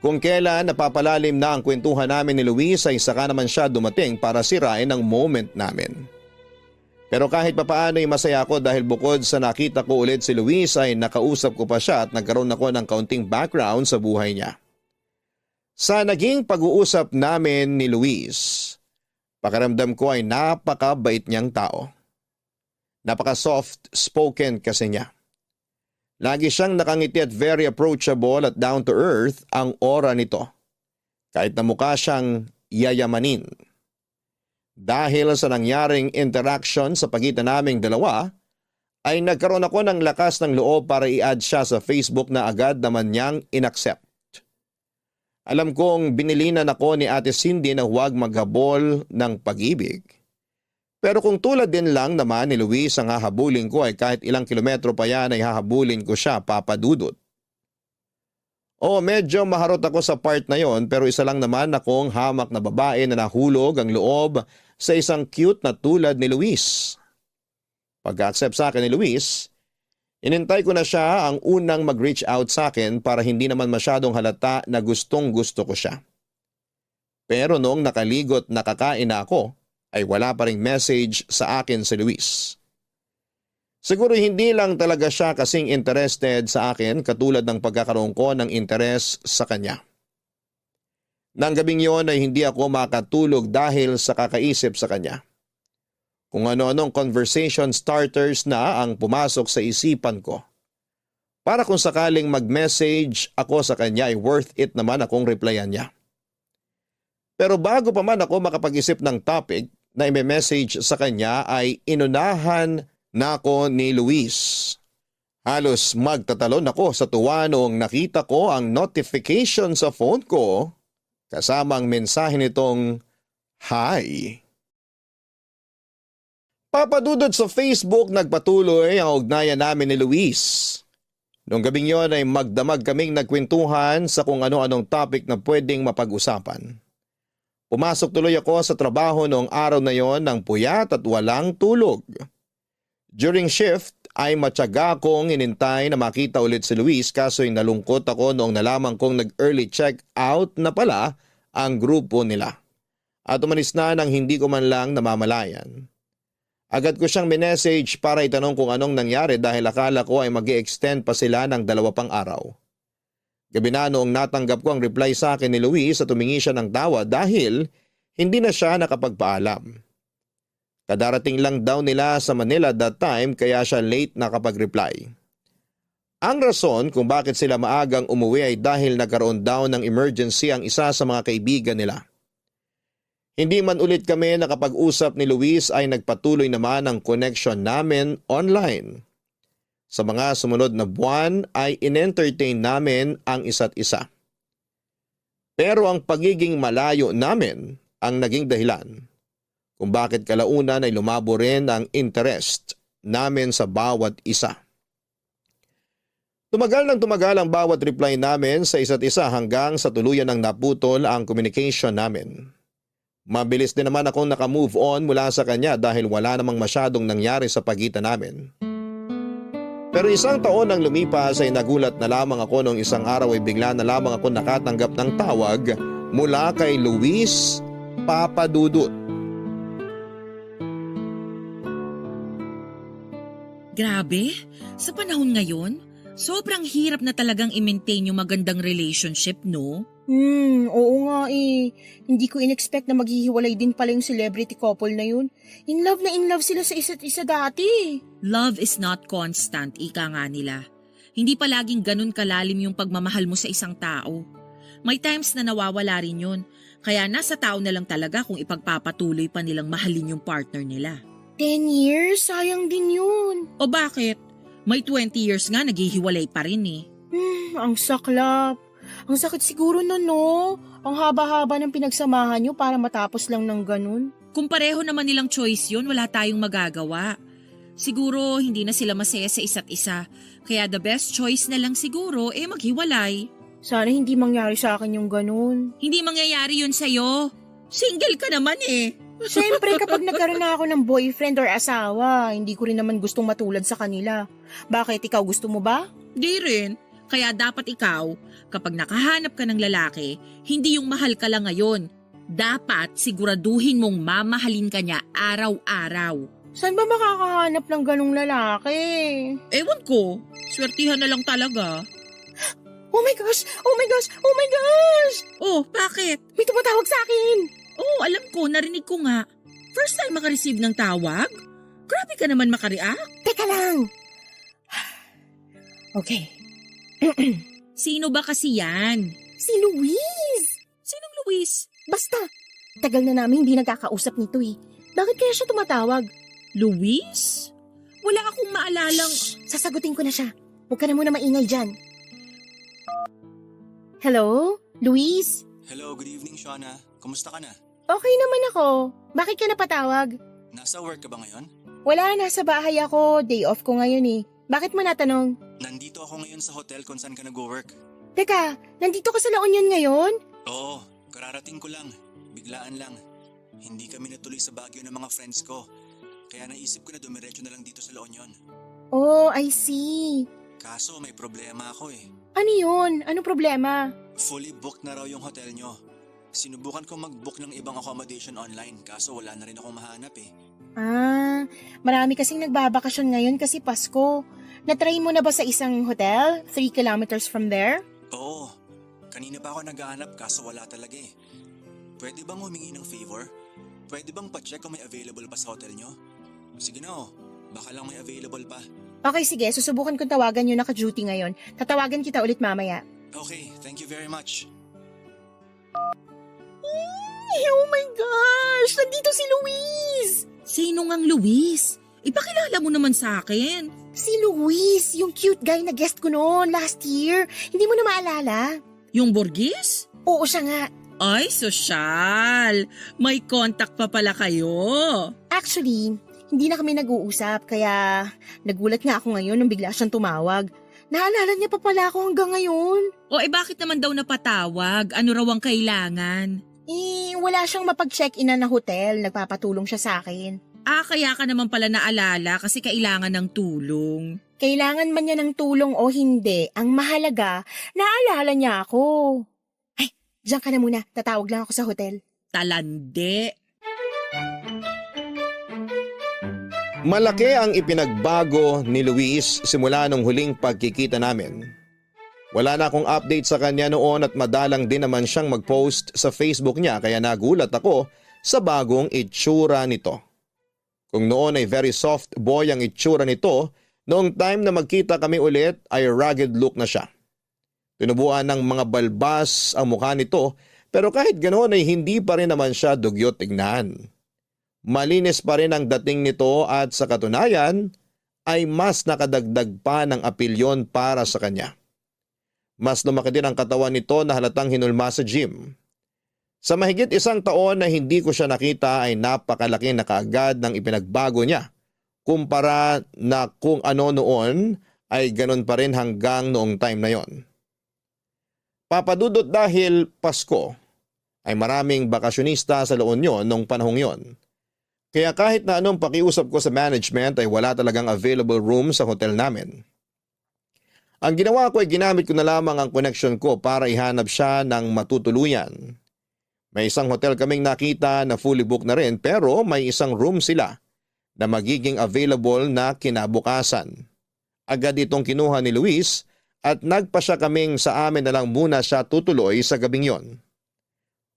Kung kailan napapalalim na ang kwentuhan namin ni Luis ay saka naman siya dumating para sirain ang moment namin. Pero kahit papaano ay masaya ako dahil bukod sa nakita ko ulit si Luis ay nakausap ko pa siya at nagkaroon ako ng kaunting background sa buhay niya. Sa naging pag-uusap namin ni Luis, pakiramdam ko ay napakabait niyang tao. Napaka-soft spoken kasi niya. Lagi siyang nakangiti at very approachable at down to earth ang aura nito. Kahit na mukha siyang yayamanin. Dahil sa nangyaring interaction sa pagitan naming dalawa, ay nagkaroon ako ng lakas ng loob para i-add siya sa Facebook na agad naman niyang inaccept. Alam kong binilinan ako ni Ate Cindy na huwag maghabol ng pag-ibig. Pero kung tulad din lang naman ni Luis ang hahabulin ko ay kahit ilang kilometro pa yan ay hahabulin ko siya, Papa Dudut. Oo, medyo maharot ako sa part na yon pero isa lang naman akong hamak na babae na nahulog ang loob sa isang cute na tulad ni Luis. Pag-accept sa akin ni Luis, inintay ko na siya ang unang mag-reach out sa akin para hindi naman masyadong halata na gustong gusto ko siya. Pero noong nakaligot nakakain na ako, ay wala pa ring message sa akin si Luis. Siguro hindi lang talaga siya kasing interested sa akin katulad ng pagkakaroon ko ng interes sa kanya. Nang gabing yon ay hindi ako makatulog dahil sa kakaisip sa kanya. Kung ano-anong conversation starters na ang pumasok sa isipan ko. Para kung sakaling mag-message ako sa kanya ay worth it naman akong replyan niya. Pero bago pa man ako makapag-isip ng topic na i-message sa kanya ay inunahan na ako ni Luis. Halos magtatalon ako sa tuwa noong nakita ko ang notification sa phone ko kasama ang mensahe nitong hi. Papadudod sa Facebook nagpatuloy ang ugnayan namin ni Luis. Noong gabing yon ay magdamag kaming nagkwentuhan sa kung ano-anong topic na pwedeng mapag-usapan. Pumasok tuloy ako sa trabaho noong araw na yon ng puyat at walang tulog. During shift ay matyaga akong inintay na makita ulit si Luis kaso'y nalungkot ako noong nalaman kong nag-early check out na pala ang grupo nila. At umalis na nang hindi ko man lang namamalayan. Agad ko siyang minessage para itanong kung anong nangyari dahil akala ko ay mag-i-extend pa sila ng 2 pang araw. Gabi na noong natanggap ko ang reply sa akin ni Luis at tumingi siya ng tawa dahil hindi na siya nakapagpaalam. Kadarating lang daw nila sa Manila that time kaya siya late nakapag-reply. Ang rason kung bakit sila maagang umuwi ay dahil nagkaroon daw ng emergency ang isa sa mga kaibigan nila. Hindi man ulit kami nakapag-usap ni Luis ay nagpatuloy naman ang connection namin online. Sa mga sumunod na buwan ay in-entertain namin ang isa't isa. Pero ang pagiging malayo namin ang naging dahilan kung bakit kalaunan ay lumabo rin ang interest namin sa bawat isa. Tumagal ang bawat reply namin sa isa't isa hanggang sa tuluyan ng naputol ang communication namin. Mabilis din naman akong nakamove on mula sa kanya dahil wala namang masyadong nangyari sa pagitan namin. Pero 1 taon nang lumipas ay nagulat na lamang ako noong isang araw ay bigla na lamang ako nakatanggap ng tawag mula kay Luis Papadudut. Grabe, sa panahon ngayon, sobrang hirap na talagang i-maintain yung magandang relationship, no? Oo nga eh. Hindi ko in-expect na maghihiwalay din pala yung celebrity couple na yun. In love sila sa isa't isa dati. Love is not constant, ika nga nila. Hindi palaging ganun kalalim yung pagmamahal mo sa isang tao. May times na nawawala rin yun. Kaya nasa tao na lang talaga kung ipagpapatuloy pa nilang mahalin yung partner nila. 10 years? Sayang din yun. O bakit? May 20 years nga naghihiwalay pa rin eh. Ang saklap. Ang sakit siguro nun, no? Ang haba-haba ng pinagsamahan nyo para matapos lang ng ganun. Kung pareho naman nilang choice yun, wala tayong magagawa. Siguro hindi na sila masaya sa isa't isa. Kaya the best choice na lang siguro maghiwalay. Sana hindi mangyari sa akin yung ganun. Hindi mangyayari yun sa'yo. Single ka naman eh. Siyempre, kapag nagkaroon na ako ng boyfriend or asawa, hindi ko rin naman gustong matulad sa kanila. Bakit, ikaw gusto mo ba? Di rin. Kaya dapat ikaw, kapag nakahanap ka ng lalaki, hindi yung mahal ka lang ngayon. Dapat siguraduhin mong mamahalin ka niya araw-araw. Saan ba makakahanap ng ganong lalaki? Ewan ko, swertihan na lang talaga. Oh my gosh! Oh my gosh! Oh my gosh! Oh, bakit? May tumatawag sa akin! Oh, alam ko, narinig ko nga. First time makareceive ng tawag? Grabe ka naman makareact. Teka lang! Okay. Sino ba kasi yan? Si Luis! Sinong Luis? Basta, tagal na namin hindi nagkakausap nito eh. Bakit kaya siya tumatawag? Luis? Wala akong maalalang... Shh! Sasagutin ko na siya. Huwag ka na muna maingay dyan. Hello? Luis? Hello, good evening, Shauna. Kumusta ka na? Okay naman ako. Bakit ka napatawag? Nasa work ka ba ngayon? Wala, nasa bahay ako. Day off ko ngayon eh. Bakit mo natanong? Nandito ako ngayon sa hotel kung saan ka nag-work. Teka, nandito ka sa La Union ngayon? Oo, kararating ko lang. Biglaan lang. Hindi kami natuloy sa Baguio ng mga friends ko. Kaya naisip ko na dumiretso na lang dito sa La Union. Oh, I see. Kaso may problema ako eh. Ano yun? Ano problema? Fully booked na raw yung hotel nyo. Sinubukan ko mag-book ng ibang accommodation online kaso wala na rin akong mahanap eh. Marami kasing nagbabakasyon ngayon kasi Pasko. Natry mo na ba sa isang hotel? 3 kilometers from there? Oo, kanina pa ako naghahanap kaso wala talaga eh. Pwede bang humingi ng favor? Pwede bang pa-check kung may available pa sa hotel nyo? Sige na oh, baka lang may available pa. Okay, sige. Susubukan kong tawagan yung naka-duty ngayon. Tatawagan kita ulit mamaya. Okay, thank you very much. Oh my gosh! Nandito si Luis! Sino ngang Luis? Ipakilala mo naman sa akin. Si Luis, yung cute guy na guest ko noon last year. Hindi mo na maalala? Yung Borgis? Oo, siya nga. Ay, sosyal. May contact pa pala kayo. Actually, hindi na kami nag-uusap kaya nagulat nga ako ngayon nung bigla siyang tumawag. Naalala niya pa pala ako hanggang ngayon. O bakit naman daw napatawag? Ano raw ang kailangan? Wala siyang mapag-check-in na hotel. Nagpapatulong siya sa akin. Kaya ka naman pala naalala kasi kailangan ng tulong. Kailangan man niya ng tulong o hindi, ang mahalaga, naalala niya ako. Ay, diyan ka na muna. Tatawag lang ako sa hotel. Talande. Malaki ang ipinagbago ni Luis simula nung huling pagkikita namin. Wala na akong update sa kanya noon at madalang din naman siyang mag-post sa Facebook niya kaya nagulat ako sa bagong itsura nito. Kung noon ay very soft boy ang itsura nito, noong time na magkita kami ulit ay rugged look na siya. Tinubuan ng mga balbas ang mukha nito pero kahit ganoon ay hindi pa rin naman siya dugyot tignan. Malinis pa rin ang dating nito at sa katunayan ay mas nakadagdag pa ng apilyon para sa kanya. Mas lumaki din ang katawan nito na halatang hinulma sa gym. Sa mahigit 1 taon na hindi ko siya nakita ay napakalaki na kaagad ng ipinagbago niya. Kumpara na kung ano noon ay ganun pa rin hanggang noong time na yon. Papadudot dahil Pasko ay maraming bakasyonista sa La Union noong panahong yon. Kaya kahit na anong pakiusap ko sa management ay wala talagang available room sa hotel namin. Ang ginawa ko ay ginamit ko na lamang ang connection ko para ihanap siya ng matutuluyan. May isang hotel kaming nakita na fully booked na rin pero may isang room sila na magiging available na kinabukasan. Agad itong kinuha ni Luis at nagpa siya kaming sa amin na lang muna siya tutuloy sa gabing yon.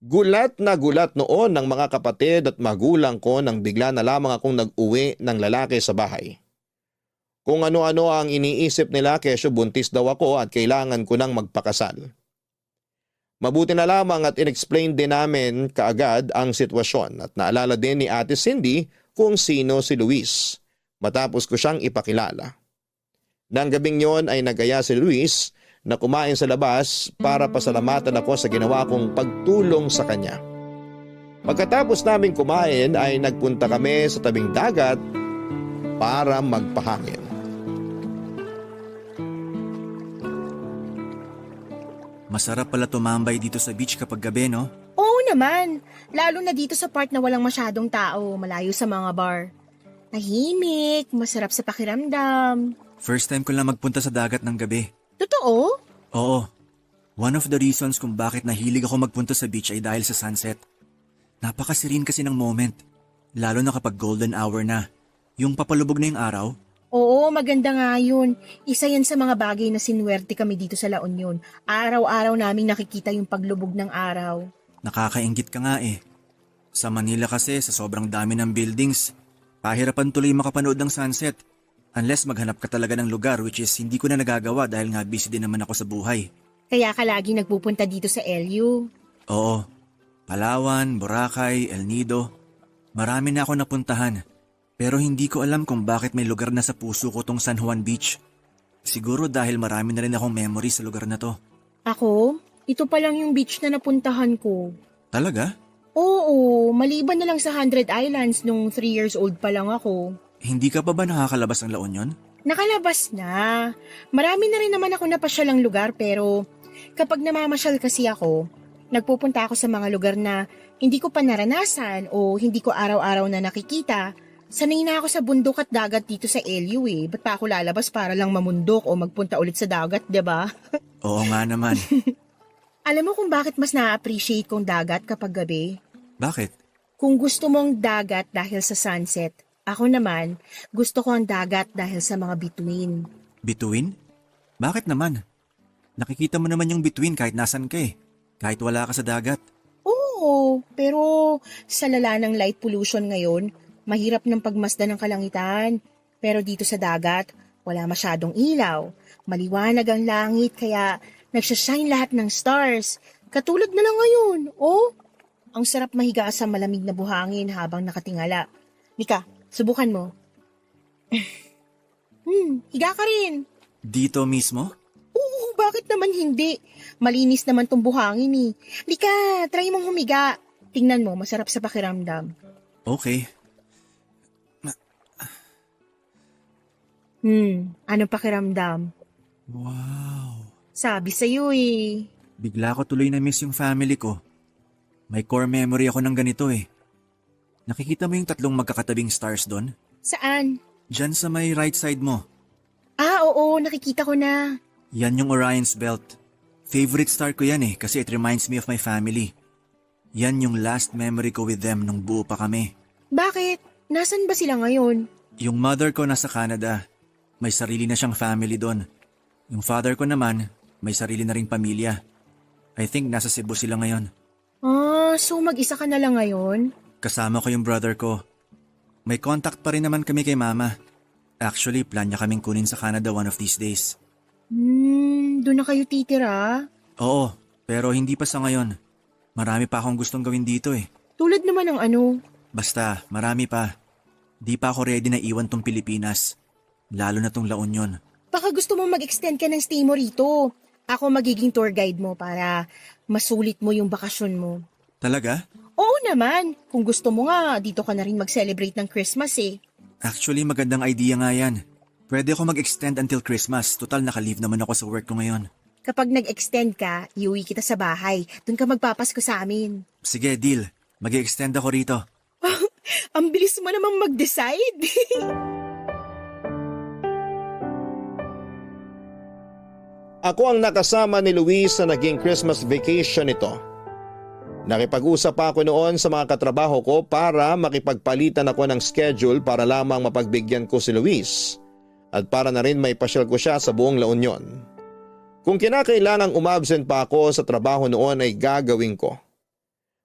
Gulat na gulat noon ng mga kapatid at magulang ko nang bigla na lamang akong nag-uwi ng lalaki sa bahay. Kung ano-ano ang iniisip nila kesyo buntis daw ako at kailangan ko nang magpakasal. Mabuti na lamang at inexplain din namin kaagad ang sitwasyon at naalala din ni Ate Cindy kung sino si Luis matapos ko siyang ipakilala. Nang gabing yon ay nagaya si Luis na kumain sa labas para pasalamatan ako sa ginawa kong pagtulong sa kanya. Pagkatapos namin kumain ay nagpunta kami sa tabing dagat para magpahangin. Masarap pala tumambay dito sa beach kapag gabi, no? Oo naman, lalo na dito sa part na walang masyadong tao, malayo sa mga bar. Tahimik, masarap sa pakiramdam. First time ko lang magpunta sa dagat ng gabi. Totoo? Oo. One of the reasons kung bakit nahilig ako magpunta sa beach ay dahil sa sunset. Napakasirin kasi ng moment. Lalo na kapag golden hour na. Yung papalubog na yung araw. Oo, maganda nga yun. Isa yan sa mga bagay na sinuwerte kami dito sa La Union. Araw-araw namin nakikita yung paglubog ng araw. Nakakainggit ka nga eh. Sa Manila kasi, sa sobrang dami ng buildings, pahirapan tuloy makapanood ng sunset. Unless maghanap ka talaga ng lugar, which is hindi ko na nagagawa dahil nga busy din naman ako sa buhay. Kaya ka lagi nagpupunta dito sa LU. Oo. Palawan, Boracay, El Nido. Marami na ako napuntahan. Pero hindi ko alam kung bakit may lugar na sa puso ko tong San Juan Beach. Siguro dahil marami na rin akong memory sa lugar na to. Ako? Ito pa lang yung beach na napuntahan ko. Talaga? Oo, maliban na lang sa 100 Islands nung 3 years old pa lang ako. Hindi ka pa ba nakakalabas ng La Union? Nakalabas na. Marami na rin naman ako napasyalang lugar pero kapag namamasyal kasi ako, nagpupunta ako sa mga lugar na hindi ko pa naranasan o hindi ko araw-araw na nakikita. Sanay na ako sa bundok at dagat dito sa LU eh. Ba't pa ako lalabas para lang mamundok o magpunta ulit sa dagat, 'di ba? Oo nga naman. Alam mo kung bakit mas na-appreciate kong dagat kapag gabi? Bakit? Kung gusto mong dagat dahil sa sunset, ako naman, gusto ko ang dagat dahil sa mga bituin. Bituin? Bakit naman? Nakikita mo naman yung bituin kahit nasan ka eh. Kahit wala ka sa dagat. Oo, pero sa lala ng light pollution ngayon, mahirap ng pagmasdan ng kalangitan. Pero dito sa dagat, wala masyadong ilaw. Maliwanag ang langit kaya nagsashine lahat ng stars. Katulad na lang ngayon, oh. Ang sarap mahiga sa malamig na buhangin habang nakatingala. Mika, subukan mo. Higa ka rin. Dito mismo? Oo, bakit naman hindi? Malinis naman tong buhangin eh. Lika, try mong humiga. Tingnan mo, masarap sa pakiramdam. Okay. Ano pakiramdam? Wow. Sabi sa'yo eh. Bigla ko tuloy na miss yung family ko. May core memory ako ng ganito eh. Nakikita mo yung 3 magkakatabing stars doon? Saan? Diyan sa may right side mo. Ah, oo, nakikita ko na. Yan yung Orion's Belt. Favorite star ko yan eh kasi it reminds me of my family. Yan yung last memory ko with them nung buo pa kami. Bakit? Nasaan ba sila ngayon? Yung mother ko nasa Canada. May sarili na siyang family doon. Yung father ko naman, may sarili na ring pamilya. I think nasa Cebu sila ngayon. Ah, so mag-isa ka na lang ngayon? Kasama ko yung brother ko. May contact pa rin naman kami kay mama. Actually, plan niya kaming kunin sa Canada one of these days. Doon na kayo titira? Oo, pero hindi pa sa ngayon. Marami pa akong gustong gawin dito eh. Tulad naman ng ano? Basta, marami pa. Di pa ako ready na iwan tong Pilipinas. Lalo na tong La Union. Baka gusto mo mag-extend ka ng stay mo rito. Ako magiging tour guide mo para masulit mo yung bakasyon mo. Talaga? Oo naman. Kung gusto mo nga, dito ka na rin mag-celebrate ng Christmas eh. Actually, magandang idea nga yan. Pwede ako mag-extend until Christmas. Total, naka-leave naman ako sa work ko ngayon. Kapag nag-extend ka, iuwi kita sa bahay. Doon ka magpapasko sa amin. Sige, deal. Mag-extend ako rito. Ang bilis mo namang mag-decide. Ako ang nakasama ni Luis sa naging Christmas vacation nito. Nakipag-usap pa ako noon sa mga katrabaho ko para makipagpalitan ako ng schedule para lamang mapagbigyan ko si Luis at para na rin may pasyal ko siya sa buong La Union. Kung kinakailangang umabsent pa ako sa trabaho noon ay gagawin ko.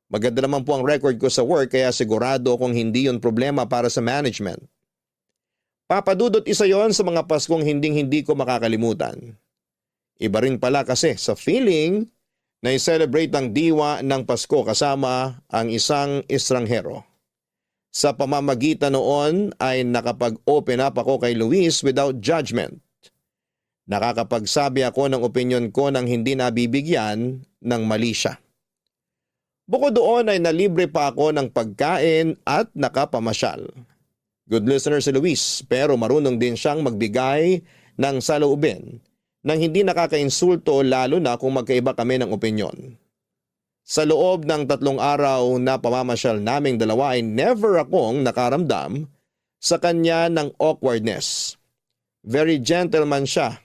Maganda naman po ang record ko sa work kaya sigurado kung hindi yun problema para sa management. Papadudot isa yon sa mga Paskong hindi ko makakalimutan. Iba rin pala kasi sa feeling na i-celebrate ang diwa ng Pasko kasama ang isang estranghero. Sa pamamagitan noon ay nakapag-open up ako kay Luis without judgment. Nakakapagsabi ako ng opinyon ko nang hindi nabibigyan ng mali siya. Bukod doon ay nalibre pa ako ng pagkain at nakapamasyal. Good listener si Luis pero marunong din siyang magbigay ng saloobin nang hindi nakakainsulto lalo na kung magkaiba kami ng opinyon. Sa loob ng 3 araw na pamamasyal naming dalawa ay never akong nakaramdam sa kanya ng awkwardness. Very gentleman siya,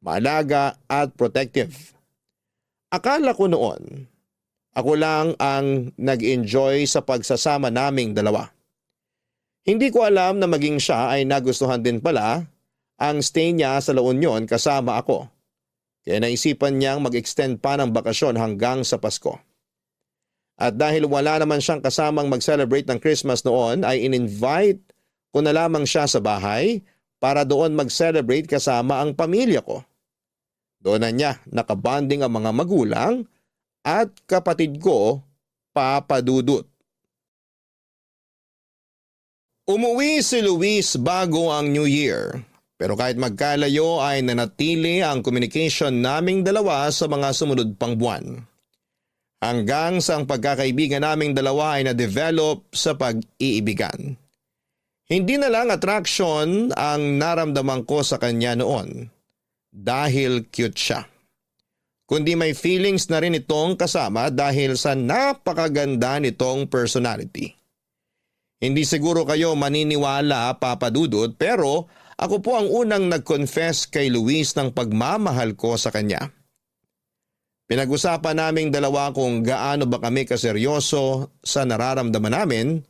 maalaga at protective. Akala ko noon, ako lang ang nag-enjoy sa pagsasama naming dalawa. Hindi ko alam na maging siya ay nagustuhan din pala ang stay niya sa La Union kasama ako. Kaya naisipan niyang mag-extend pa ng bakasyon hanggang sa Pasko. At dahil wala naman siyang kasamang mag-celebrate ng Christmas noon ay in-invite ko na lamang siya sa bahay para doon mag-celebrate kasama ang pamilya ko. Doon na niya nakabanding ang mga magulang at kapatid ko, Papa Dudut. Umuwi si Luis bago ang New Year. Pero kahit magkalayo ay nanatili ang communication naming dalawa sa mga sumunod pang buwan. Hanggang sa ang pagkakaibigan naming dalawa ay na-develop sa pag-iibigan. Hindi na lang attraction ang naramdaman ko sa kanya noon dahil cute siya. Kundi may feelings na rin itong kasama dahil sa napakaganda nitong personality. Hindi siguro kayo maniniwala, Papa Dudut, pero ako po ang unang nag-confess kay Luis ng pagmamahal ko sa kanya. Pinag-usapan naming dalawa kung gaano ba kami kaseryoso sa nararamdaman namin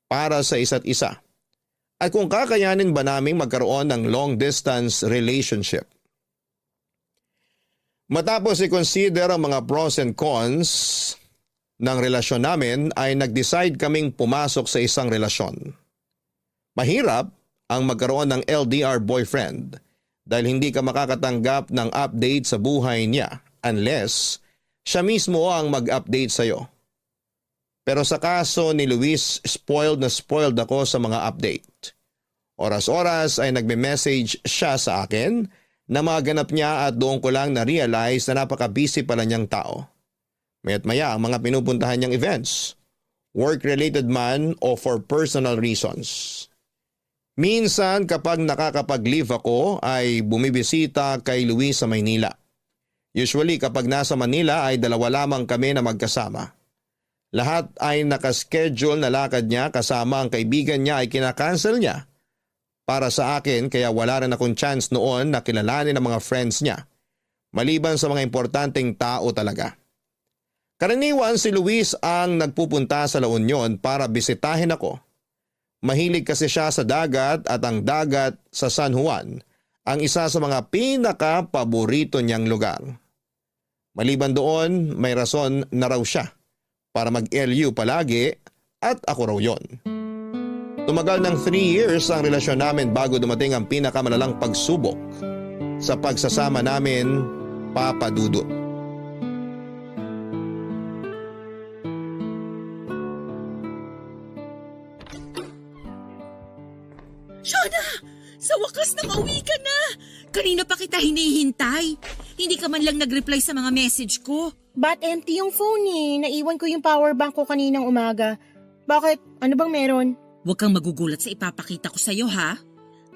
para sa isa't isa. At kung kakayanin ba naming magkaroon ng long-distance relationship. Matapos i-consider ang mga pros and cons ng relasyon namin ay nag-decide kaming pumasok sa isang relasyon. Mahirap ang magkaroon ng LDR boyfriend dahil hindi ka makakatanggap ng update sa buhay niya unless siya mismo ang mag-update sa'yo. Pero sa kaso ni Luis, spoiled na spoiled ako sa mga update. Oras-oras ay nagme-message siya sa akin na maganap niya at doon ko lang na-realize na napaka-busy pala niyang tao. Maya't maya ang mga pinupuntahan niyang events, work-related man o for personal reasons. Minsan kapag nakakapag-leave ako ay bumibisita kay Luis sa Maynila. Usually kapag nasa Manila ay 2 lamang kami na magkasama. Lahat ay nakaschedule na lakad niya kasama ang kaibigan niya ay kinakancel niya. Para sa akin kaya wala rin akong chance noon na kilalanin ang mga friends niya. Maliban sa mga importanteng tao talaga. Karaniwan si Luis ang nagpupunta sa La Union para bisitahin ako. Mahilig kasi siya sa dagat at ang dagat sa San Juan ang isa sa mga pinaka-paborito niyang lugar. Maliban doon, may rason na raw siya para mag-LU palagi at ako raw yon. Tumagal ng 3 years ang relasyon namin bago dumating ang pinakamalalang pagsubok sa pagsasama namin, Papa Dudut. Shona! Sa wakas nauwi ka na! Kanina pa kita hinihintay. Hindi ka man lang nag-reply sa mga message ko. But empty yung phone eh. Naiwan ko yung power bank ko kaninang umaga. Bakit? Ano bang meron? Huwag kang magugulat sa ipapakita ko sa'yo ha.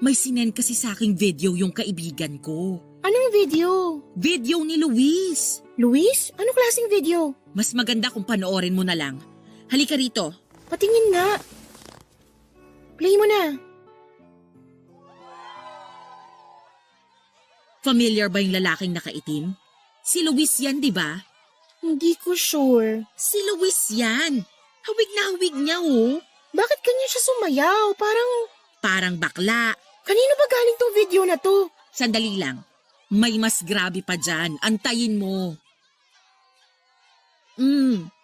May sinend kasi sa aking video yung kaibigan ko. Anong video? Video ni Luis. Luis? Anong klaseng video? Mas maganda kung panoorin mo na lang. Halika rito. Patingin nga. Play mo na. Familiar ba yung lalaking nakaitim? Si Luis yan, di ba? Hindi ko sure. Si Luis yan. Hawig na hawig niya oh. Bakit kanya siya sumayaw? Parang bakla. Kanino ba galing tong video na to? Sandali lang. May mas grabe pa dyan. Antayin mo.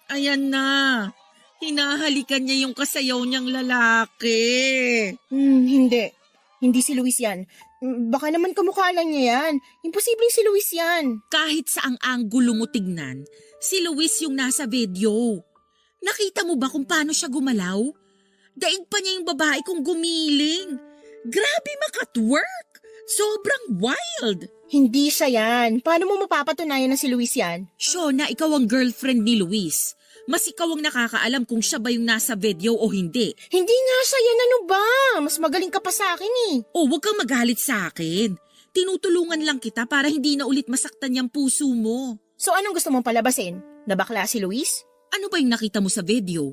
Ayan na. Hinahalikan niya yung kasayaw niyang lalaki. Hindi. Hindi si Luis yan. Baka naman kamukha lang niya yan. Imposibleng si Luis yan. Kahit sa ang anggulo mo tignan, si Luis yung nasa video. Nakita mo ba kung paano siya gumalaw? Daig pa niya yung babae kung gumiling. Grabe makatwork! Sobrang wild! Hindi siya yan. Paano mo mapapatunayan na si Luis yan? Shona, ikaw ang girlfriend ni Luis. Mas ikaw ang nakakaalam kung siya ba yung nasa video o hindi. Hindi nga siya yan, ano ba? Mas magaling ka pa sa akin eh. O wag kang magalit sa akin. Tinutulungan lang kita para hindi na ulit masaktan yung puso mo. So anong gusto mong palabasin? Nabakla si Luis? Ano ba yung nakita mo sa video?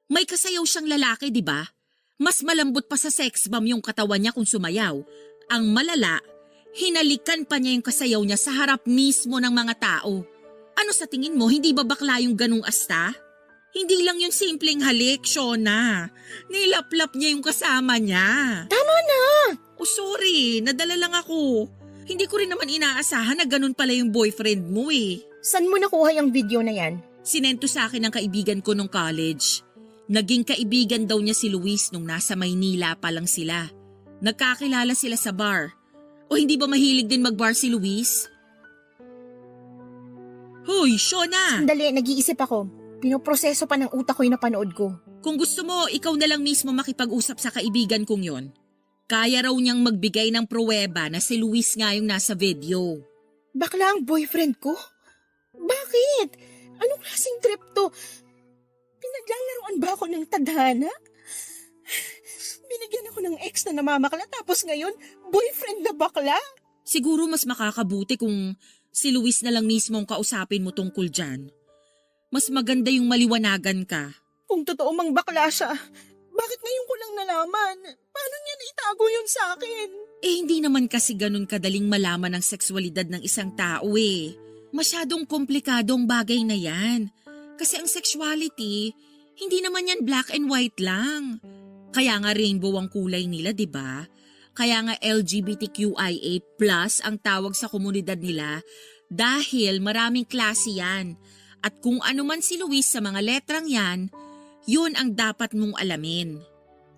May kasayaw siyang lalaki, di ba? Mas malambot pa sa sex bomb yung katawan niya kung sumayaw. Ang malala, hinalikan pa niya yung kasayaw niya sa harap mismo ng mga tao. Ano sa tingin mo, hindi ba bakla yung ganung asta? Hindi lang yung simpleng halik, Shona. Nilaplap niya yung kasama niya. Tama na! Oh sorry, nadala lang ako. Hindi ko rin naman inaasahan na ganun pala yung boyfriend mo eh. Saan mo nakuha yung video na yan? Sinento sa akin ng kaibigan ko nung college. Naging kaibigan daw niya si Luis nung nasa Maynila pa lang sila. Nagkakilala sila sa bar. O hindi ba mahilig din mag-bar si Luis? Hoy, Shona! Sandali, nag-iisip ako. Pinoproseso pa ng utak ko yung napanood ko. Kung gusto mo, ikaw na lang mismo makipag-usap sa kaibigan kong yon. Kaya raw niyang magbigay ng pruweba na si Luis nga yung nasa video. Bakla ang boyfriend ko? Bakit? Anong klaseng trip to? Pinaglalaroan ba ako ng tadhana? Binigyan ako ng ex na namamakla tapos ngayon, boyfriend na bakla? Siguro mas makakabuti kung si Luis na lang mismo ang kausapin mo tungkol dyan. Mas maganda yung maliwanagan ka. Kung totoo mang bakla siya, bakit ngayon ko lang nalaman? Paano niya naitago yun sa akin? Eh hindi naman kasi ganun kadaling malaman ang sexualidad ng isang tao eh. Masyadong komplikadong bagay na yan. Kasi ang sexuality, hindi naman yan black and white lang. Kaya nga rainbow ang kulay nila, di ba? Kaya nga LGBTQIA+ ang tawag sa komunidad nila dahil maraming klase yan. At kung ano man si Luis sa mga letrang yan, yun ang dapat mong alamin.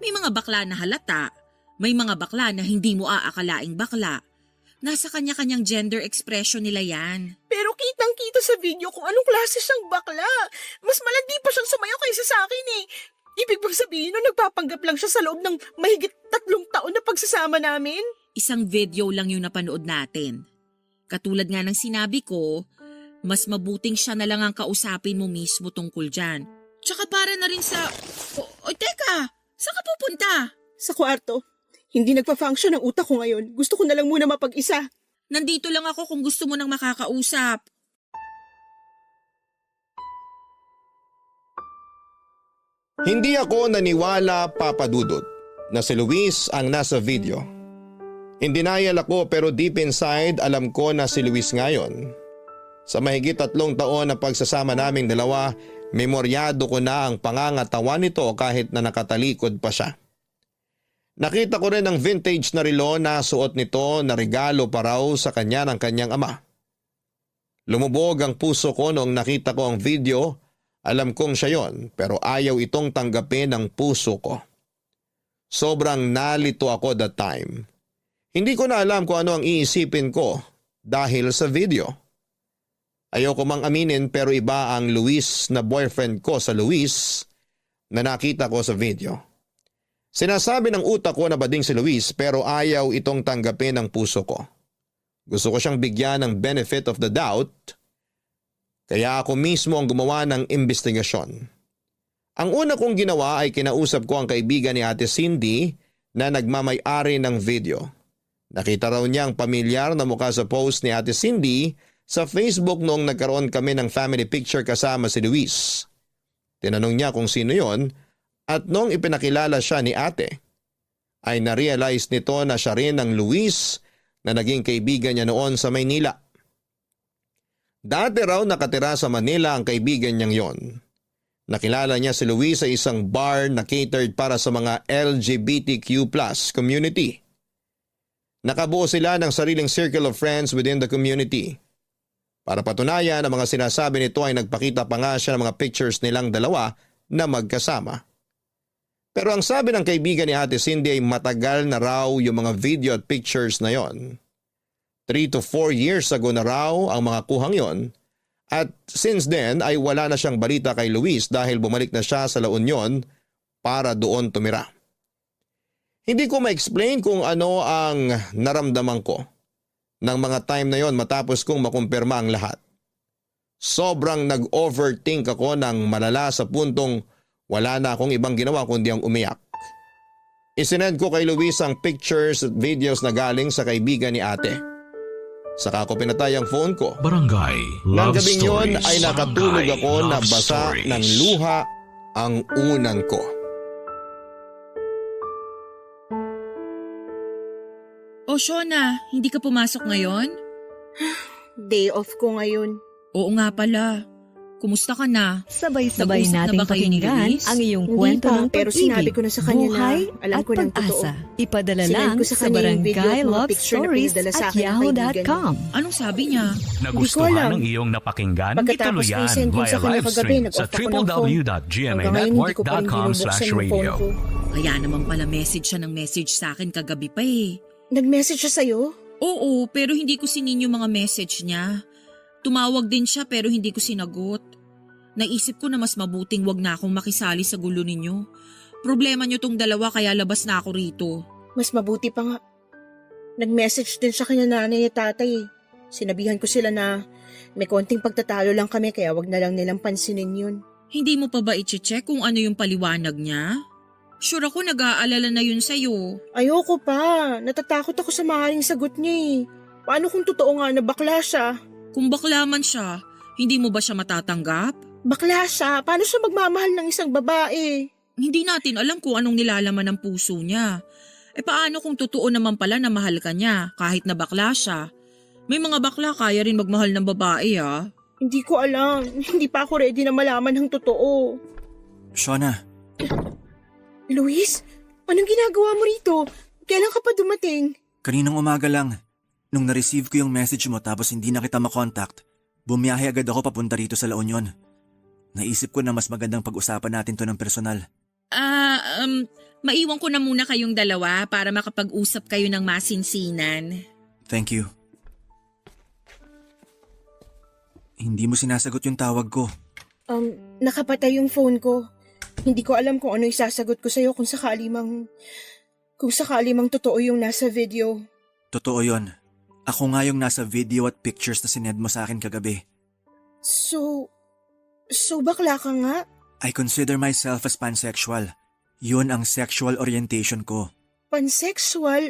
May mga bakla na halata, may mga bakla na hindi mo aakalaing bakla. Nasa kanya-kanyang gender expression nila yan. Pero kitang-kita sa video kung anong klase siyang bakla. Mas malandi pa siyang sumayaw kaysa sa akin eh. Ibig bang sabihin no, nagpapanggap lang siya sa loob ng mahigit 3 taon na pagsasama namin? Isang video lang yung napanood natin. Katulad nga ng sinabi ko, mas mabuting siya na lang ang kausapin mo mismo tungkol dyan. Tsaka para na rin sa... teka, saan ka pupunta? Sa kwarto. Hindi nagpa-function ang utak ko ngayon. Gusto ko na lang muna mapag-isa. Nandito lang ako kung gusto mo nang makakausap. Hindi ako naniwala, Papa Dudut, na si Luis ang nasa video. In denial ako pero deep inside alam ko na si Luis ngayon. Sa mahigit 3 taon na pagsasama naming dalawa, memoryado ko na ang pangangatawan nito kahit na nakatalikod pa siya. Nakita ko rin ang vintage na relo na suot nito na regalo pa raw sa kanya ng kanyang ama. Lumubog ang puso ko noong nakita ko ang video. Alam kong siya yon pero ayaw itong tanggapin ng puso ko. Sobrang nalito ako that time. Hindi ko na alam kung ano ang iisipin ko dahil sa video. Ayoko mang aminin pero iba ang Luis na boyfriend ko sa Luis na nakita ko sa video. Sinasabi ng utak ko na bading si Luis pero ayaw itong tanggapin ng puso ko. Gusto ko siyang bigyan ng benefit of the doubt, kaya ako mismo ang gumawa ng investigasyon. Ang una kong ginawa ay kinausap ko ang kaibigan ni Ate Cindy na nagmamay-ari ng video. Nakita raw niya ang pamilyar na mukha sa post ni Ate Cindy sa Facebook noong nagkaroon kami ng family picture kasama si Luis. Tinanong niya kung sino yon at noong ipinakilala siya ni ate, ay na-realize nito na siya rin ang Luis na naging kaibigan niya noon sa Maynila. Dati raw nakatira sa Manila ang kaibigan niyang yon. Nakilala niya si Luis sa isang bar na catered para sa mga LGBTQ+ community. Nakabuo sila ng sariling circle of friends within the community. Para patunayan ang mga sinasabi nito ay nagpakita pa nga siya ng mga pictures nilang dalawa na magkasama. Pero ang sabi ng kaibigan ni Ate Cindy ay matagal na raw yung mga video at pictures na yon. 3 to 4 years ago na raw ang mga kuhang yon. At since then ay wala na siyang balita kay Luis dahil bumalik na siya sa La Union para doon tumira. Hindi ko ma-explain kung ano ang naramdaman ko ng mga time na yon matapos kong makumpirma ang lahat. Sobrang nag-overthink ako ng malala sa puntong wala na akong ibang ginawa kundi ang umiyak. Isinend ko kay Luis ang pictures at videos na galing sa kaibigan ni ate. Saka ko pinatay ang phone ko. Barangay Nang Love gabing yun Stories. ay nakatulog Barangay ako na Love basa Stories. ng luha ang unan ko. O Shona, hindi ka pumasok ngayon? Day off ko ngayon. Oo nga pala. Kumusta ka na? Sabay-sabay Nag-usap na nating ba kayo ni pakinggan Luis? ang iyong Hindi kwento pa, ng pero pag-ibig, sinabi ko na sa kanya na buhay alam at ko ng pag-asa. totoo. Ipadala Sinend lang ko sa sa kanya yung video at mga barangay picture na pinadala sa akin ng lovestories@yahoo.com. Anong sabi niya? Hindi ko Nagustuhan alam. ng iyong napakinggan? Pagkatapos Ituloy ko yan i-send yun via sa kanya live kagabi, stream nag-off sa ako ng phone. Hanggang ngayon hindi ko pa rin binubuksan yung phone www.gmanetwork.com/radio. ko. Kaya naman pala message siya ng message sa akin kagabi pa eh. Nag-message siya sa'yo? Oo, pero hindi ko sinin yung mga message niya. Tumawag din siya pero hindi ko sinagot. Naisip ko na mas mabuting wag na akong makisali sa gulo ninyo. Problema nyo tong dalawa kaya labas na ako rito. Mas mabuti pa nga. Nag-message din siya kanya nanay at tatay. Sinabihan ko sila na may konting pagtatalo lang kami kaya wag na lang nilang pansinin yun. Hindi mo pa ba i-check kung ano yung paliwanag niya? Sure ako nag-aalala na yun sa'yo. Ayoko pa. Natatakot ako sa maaaring sagot niya eh. Paano kung totoo nga na bakla siya? Kung bakla man siya, hindi mo ba siya matatanggap? Bakla siya? Paano siya magmamahal ng isang babae? Hindi natin alam kung anong nilalaman ng puso niya. E paano kung totoo naman pala na mahal ka niya kahit na bakla siya? May mga bakla kaya rin magmahal ng babae ah. Hindi ko alam. Hindi pa ako ready na malaman ang totoo. Shona, Luis, anong ginagawa mo rito? Kailan ka pa dumating? kaninang umaga lang, nung na-receive ko yung message mo tapos hindi na kita makontakt, bumiyahe agad ako papunta rito sa La Union. Naisip ko na mas magandang pag-usapan natin to ng personal. Maiwan ko na muna kayong dalawa para makapag-usap kayo ng masinsinan. Thank you. Hindi mo sinasagot yung tawag ko. Nakapatay yung phone ko. Hindi ko alam kung ano isasagot ko sa'yo kung sakali mang totoo yung nasa video. Totoo yon. Ako nga yung nasa video at pictures na sinend mo sa akin kagabi. So bakla ka nga? I consider myself as pansexual. Yun ang sexual orientation ko. Pansexual?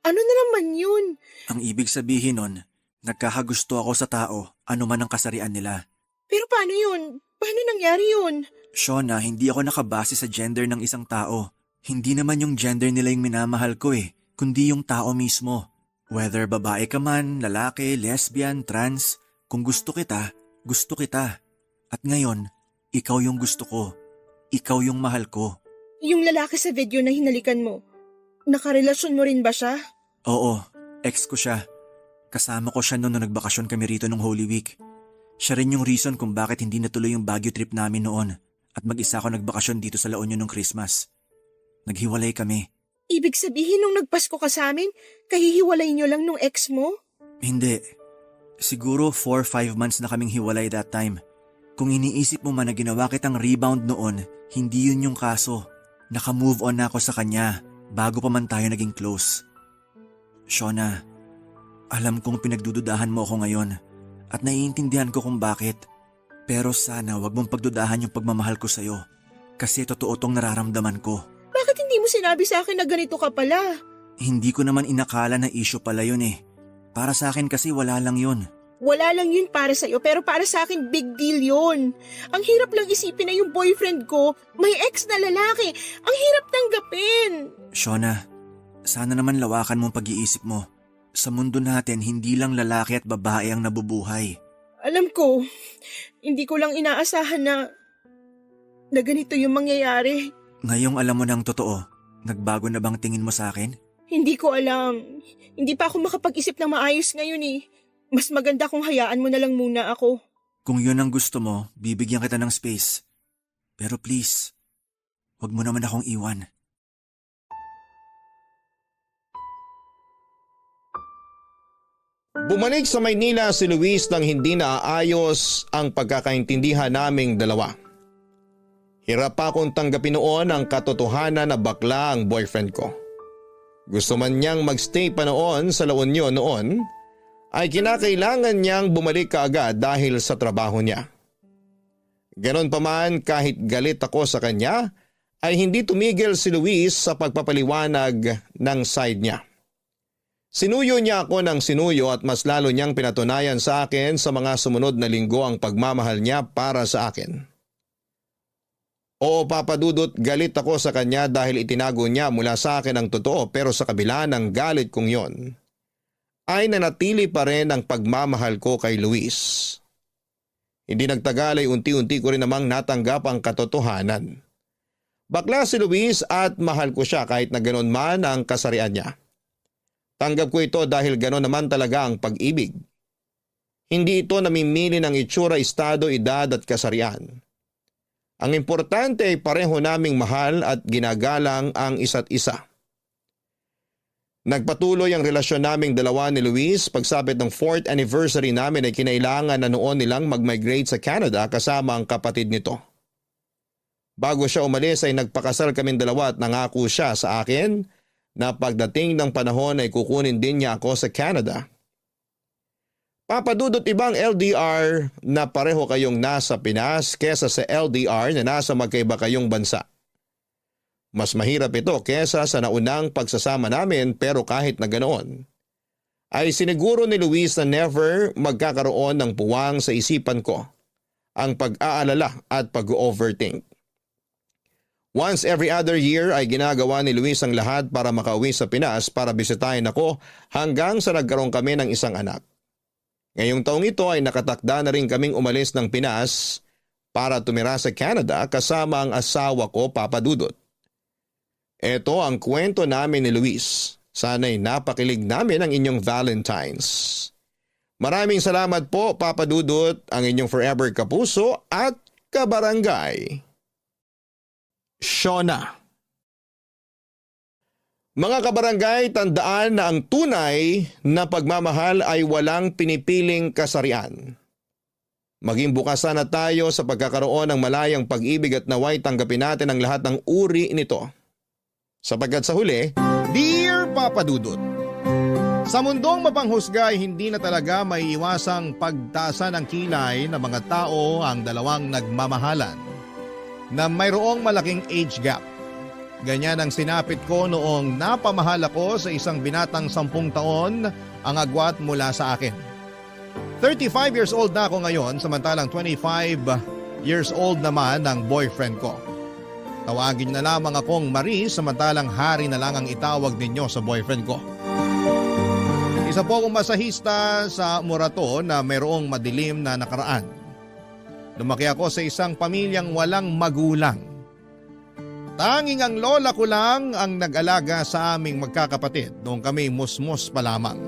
Ano na naman yun? Ang ibig sabihin nun, nagkakagusto ako sa tao, ano man ang kasarian nila. Pero paano yun? Paano nangyari yun? Shona, hindi ako nakabase sa gender ng isang tao. Hindi naman yung gender nila yung minamahal ko kundi yung tao mismo. Whether babae ka man, lalaki, lesbian, trans, kung gusto kita, gusto kita. At ngayon, ikaw yung gusto ko. Ikaw yung mahal ko. Yung lalaki sa video na hinalikan mo, nakarelasyon mo rin ba siya? Oo, ex ko siya. Kasama ko siya noon nung nagbakasyon kami rito nung Holy Week. Siya rin yung reason kung bakit hindi natuloy yung Baguio trip namin noon at mag-isa ako nagbakasyon dito sa La Union nung Christmas. Naghiwalay kami. Ibig sabihin nung nagpasko ka sa amin, kahihiwalay nyo lang nung ex mo? Hindi. Siguro 4-5 months na kaming hiwalay that time. Kung iniisip mo man na ginawa kitang rebound noon, hindi yun yung kaso. Naka-move on na ako sa kanya bago pa man tayo naging close. Shona, alam kong pinagdududahan mo ako ngayon at naiintindihan ko kung bakit. Pero sana wag mong pagdudahan yung pagmamahal ko sa'yo kasi totoo tong nararamdaman ko. Bakit hindi mo sinabi sa akin na ganito ka pala? Hindi ko naman inakala na issue pala yun Para sa akin kasi wala lang yun. Wala lang yun para sa'yo, pero para sa akin big deal yun. Ang hirap lang isipin na yung boyfriend ko may ex na lalaki. Ang hirap tanggapin. Shona, sana naman lawakan mong pag-iisip mo. Sa mundo natin, hindi lang lalaki at babae ang nabubuhay. Alam ko, hindi ko lang inaasahan na ganito yung mangyayari. Ngayong alam mo ng totoo, nagbago na bang tingin mo sa akin? Hindi ko alam. Hindi pa ako makapag-isip ng maayos ngayon Mas maganda kung hayaan mo na lang muna ako. Kung yun ang gusto mo, bibigyan kita ng space. Pero please, Huwag mo naman akong iwan. Bumalik sa Maynila si Luis nang hindi naaayos ang pagkakaintindihan naming dalawa. Hirap pa akong tanggapin noon ang katotohanan na bakla ang boyfriend ko. Gusto man niyang magstay pa noon sa La Union noon, ay kinakailangan niyang bumalik kaagad dahil sa trabaho niya. Ganon pa man, kahit galit ako sa kanya, ay hindi tumigil si Luis sa pagpapaliwanag ng side niya. Sinuyo niya ako ng sinuyo at mas lalo niyang pinatunayan sa akin sa mga sumunod na linggo ang pagmamahal niya para sa akin. Oo, Papa Dudut, galit ako sa kanya dahil itinago niya mula sa akin ang totoo, pero sa kabila ng galit kong yon, ay nanatili pa rin ang pagmamahal ko kay Luis. Hindi nagtagal ay unti-unti ko rin namang natanggap ang katotohanan. Bakla si Luis at mahal ko siya kahit na ganon man ang kasarian niya. Tanggap ko ito dahil ganon naman talaga ang pag-ibig. Hindi ito namimili ng itsura, estado, edad at kasarian. Ang importante ay pareho naming mahal at ginagalang ang isa't isa. Nagpatuloy ang relasyon naming dalawa ni Luis. Pagsapit ng 4th anniversary namin ay kinailangan na noon nilang mag-migrate sa Canada kasama ang kapatid nito. Bago siya umalis ay nagpakasal kaming dalawa at nangako siya sa akin na pagdating ng panahon ay kukunin din niya ako sa Canada. Papa Dudut, ibang LDR na pareho kayong nasa Pinas kesa sa LDR na nasa magkaiba kayong bansa. Mas mahirap ito kesa sa naunang pagsasama namin, pero kahit na ganoon, ay siniguro ni Luis na never magkakaroon ng puwang sa isipan ko ang pag-aalala at pag-overthink. Once every other year ay ginagawa ni Luis ang lahat para makauwi sa Pinas para bisitahin ako hanggang sa nagkaroon kami ng isang anak. Ngayong taong ito ay nakatakda na rin kaming umalis ng Pinas para tumira sa Canada kasama ang asawa ko, Papa Dudut. Ito ang kwento namin ni Luis. Sana'y napakilig namin ang inyong Valentines. Maraming salamat po, Papa Dudut, ang inyong forever kapuso at kabarangay. Shona. Mga kabarangay, tandaan na ang tunay na pagmamahal ay walang pinipiling kasarian. Maging bukas sana tayo sa pagkakaroon ng malayang pag-ibig at naway tanggapin natin ang lahat ng uri nito. Sapagkat sa huli, Dear Papa Dudut, sa mundong mapanghusga ay hindi na talaga maiiwasang pagtaasan ng kilay ng mga tao ang dalawang nagmamahalan na mayroong malaking age gap. Ganyan ang sinapit ko noong napamahal ako sa isang binatang 10 taon ang agwat mula sa akin. 35 years old na ako ngayon, samantalang 25 years old naman ang boyfriend ko. Tawagin na lamang akong Marie, samantalang Hari na lang ang itawag ninyo sa boyfriend ko. Isa po akong masahista sa Morato na mayroong madilim na nakaraan. Lumaki ako sa isang pamilyang walang magulang. Tanging ang lola ko lang ang nag-alaga sa aming magkakapatid noong kami musmos pa lamang.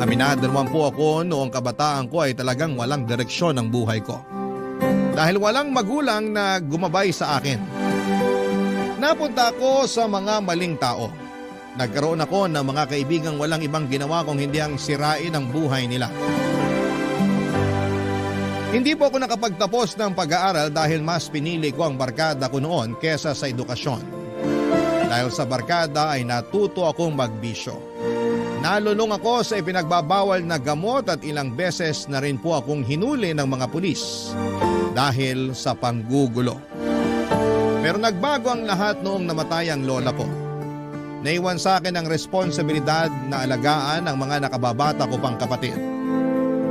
Aminado naman po ako noong kabataan ko ay talagang walang direksyon ang buhay ko. Dahil walang magulang na gumabay sa akin. Napunta ako sa mga maling tao. Nagkaroon ako ng mga kaibigang walang ibang ginawa kung hindi ang sirain ang buhay nila. Hindi po ako nakapagtapos ng pag-aaral dahil mas pinili ko ang barkada ko noon kesa sa edukasyon. Dahil sa barkada ay natuto akong magbisyo. Nalulong ako sa ipinagbabawal na gamot at ilang beses na rin po akong hinuli ng mga pulis dahil sa panggugulo. Pero nagbago ang lahat noong namatay ang lola ko. Naiwan sa akin ang responsibilidad na alagaan ang mga nakababata ko pang kapatid.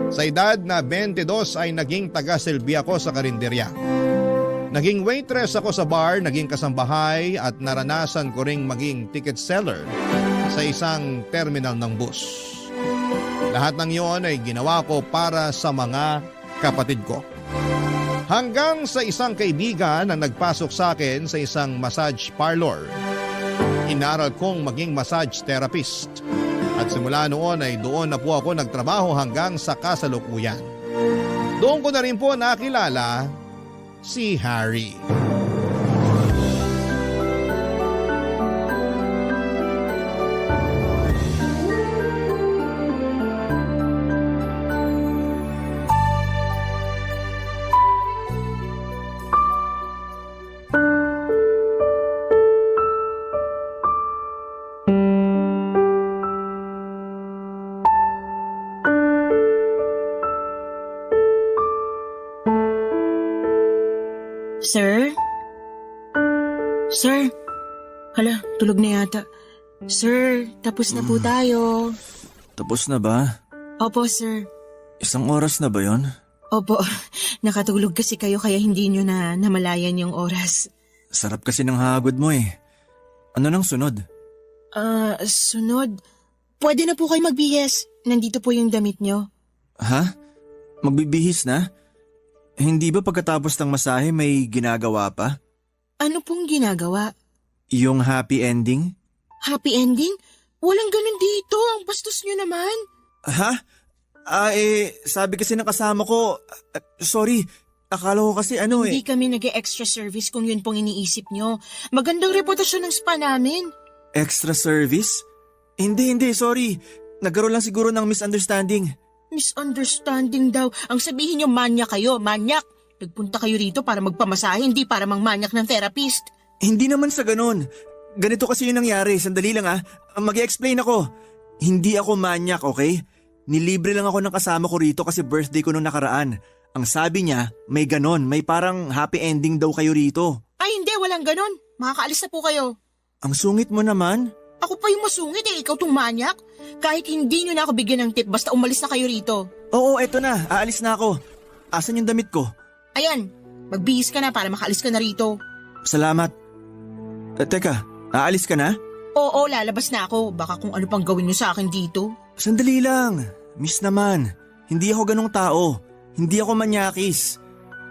Sa edad na 22 ay naging taga-silbi ako sa karinderya. Naging waitress ako sa bar, naging kasambahay at naranasan ko ring maging ticket seller sa isang terminal ng bus. Lahat ng iyon ay ginawa ko para sa mga kapatid ko. Hanggang sa isang kaibigan na nagpasok sa akin sa isang massage parlor. Inaral kong maging massage therapist. At simula noon ay doon na po ako nagtrabaho hanggang sa kasalukuyan. Doon ko na rin po nakilala si Harry. Sir? Sir? Hala, tulog na yata. Sir, tapos na po tayo. Tapos na ba? Opo, sir. 1 oras na ba yon? Opo, nakatulog kasi kayo kaya hindi nyo na namalayan yung oras. Sarap kasi ng hagod mo eh. Ano nang sunod? Sunod. Pwede na po kayo magbihis. Nandito po yung damit nyo. Ha? Magbibihis na? Hindi ba pagkatapos ng masahe may ginagawa pa? Ano pong ginagawa? Yung happy ending? Happy ending? Walang ganun dito. Ang bastos nyo naman. Ha? Sabi kasi ng kasama ko, sorry, akala ko kasi Hindi kami nag-extra service kung yun pong iniisip nyo. Magandang reputasyon ng spa namin. Extra service? Hindi, sorry. Nagkaroon lang siguro ng misunderstanding. Misunderstanding daw. Ang sabihin nyo, manyak kayo, manyak. Nagpunta kayo rito para magpamasahe, hindi para mangmanyak ng therapist. Hindi naman sa ganun. Ganito kasi yung nangyari. Sandali lang mag-i-explain ako. Hindi ako manyak, okay? Nilibre lang ako ng kasama ko rito kasi birthday ko nung nakaraan. Ang sabi niya, may ganon. May parang happy ending daw kayo rito. Ay hindi, walang ganon. Makakaalis na po kayo. Ang sungit mo naman. Ako pa yung masungit ikaw tong manyak. Kahit hindi nyo na ako bigyan ng tip, basta umalis na kayo rito. Oo, eto na. Aalis na ako. Asan yung damit ko? Ayan, magbihis ka na para makaalis ka na rito. Salamat. Teka, aalis ka na? Oo, lalabas na ako. Baka kung ano pang gawin nyo sa akin dito. Sandali lang. Miss naman. Hindi ako ganong tao. Hindi ako manyakis.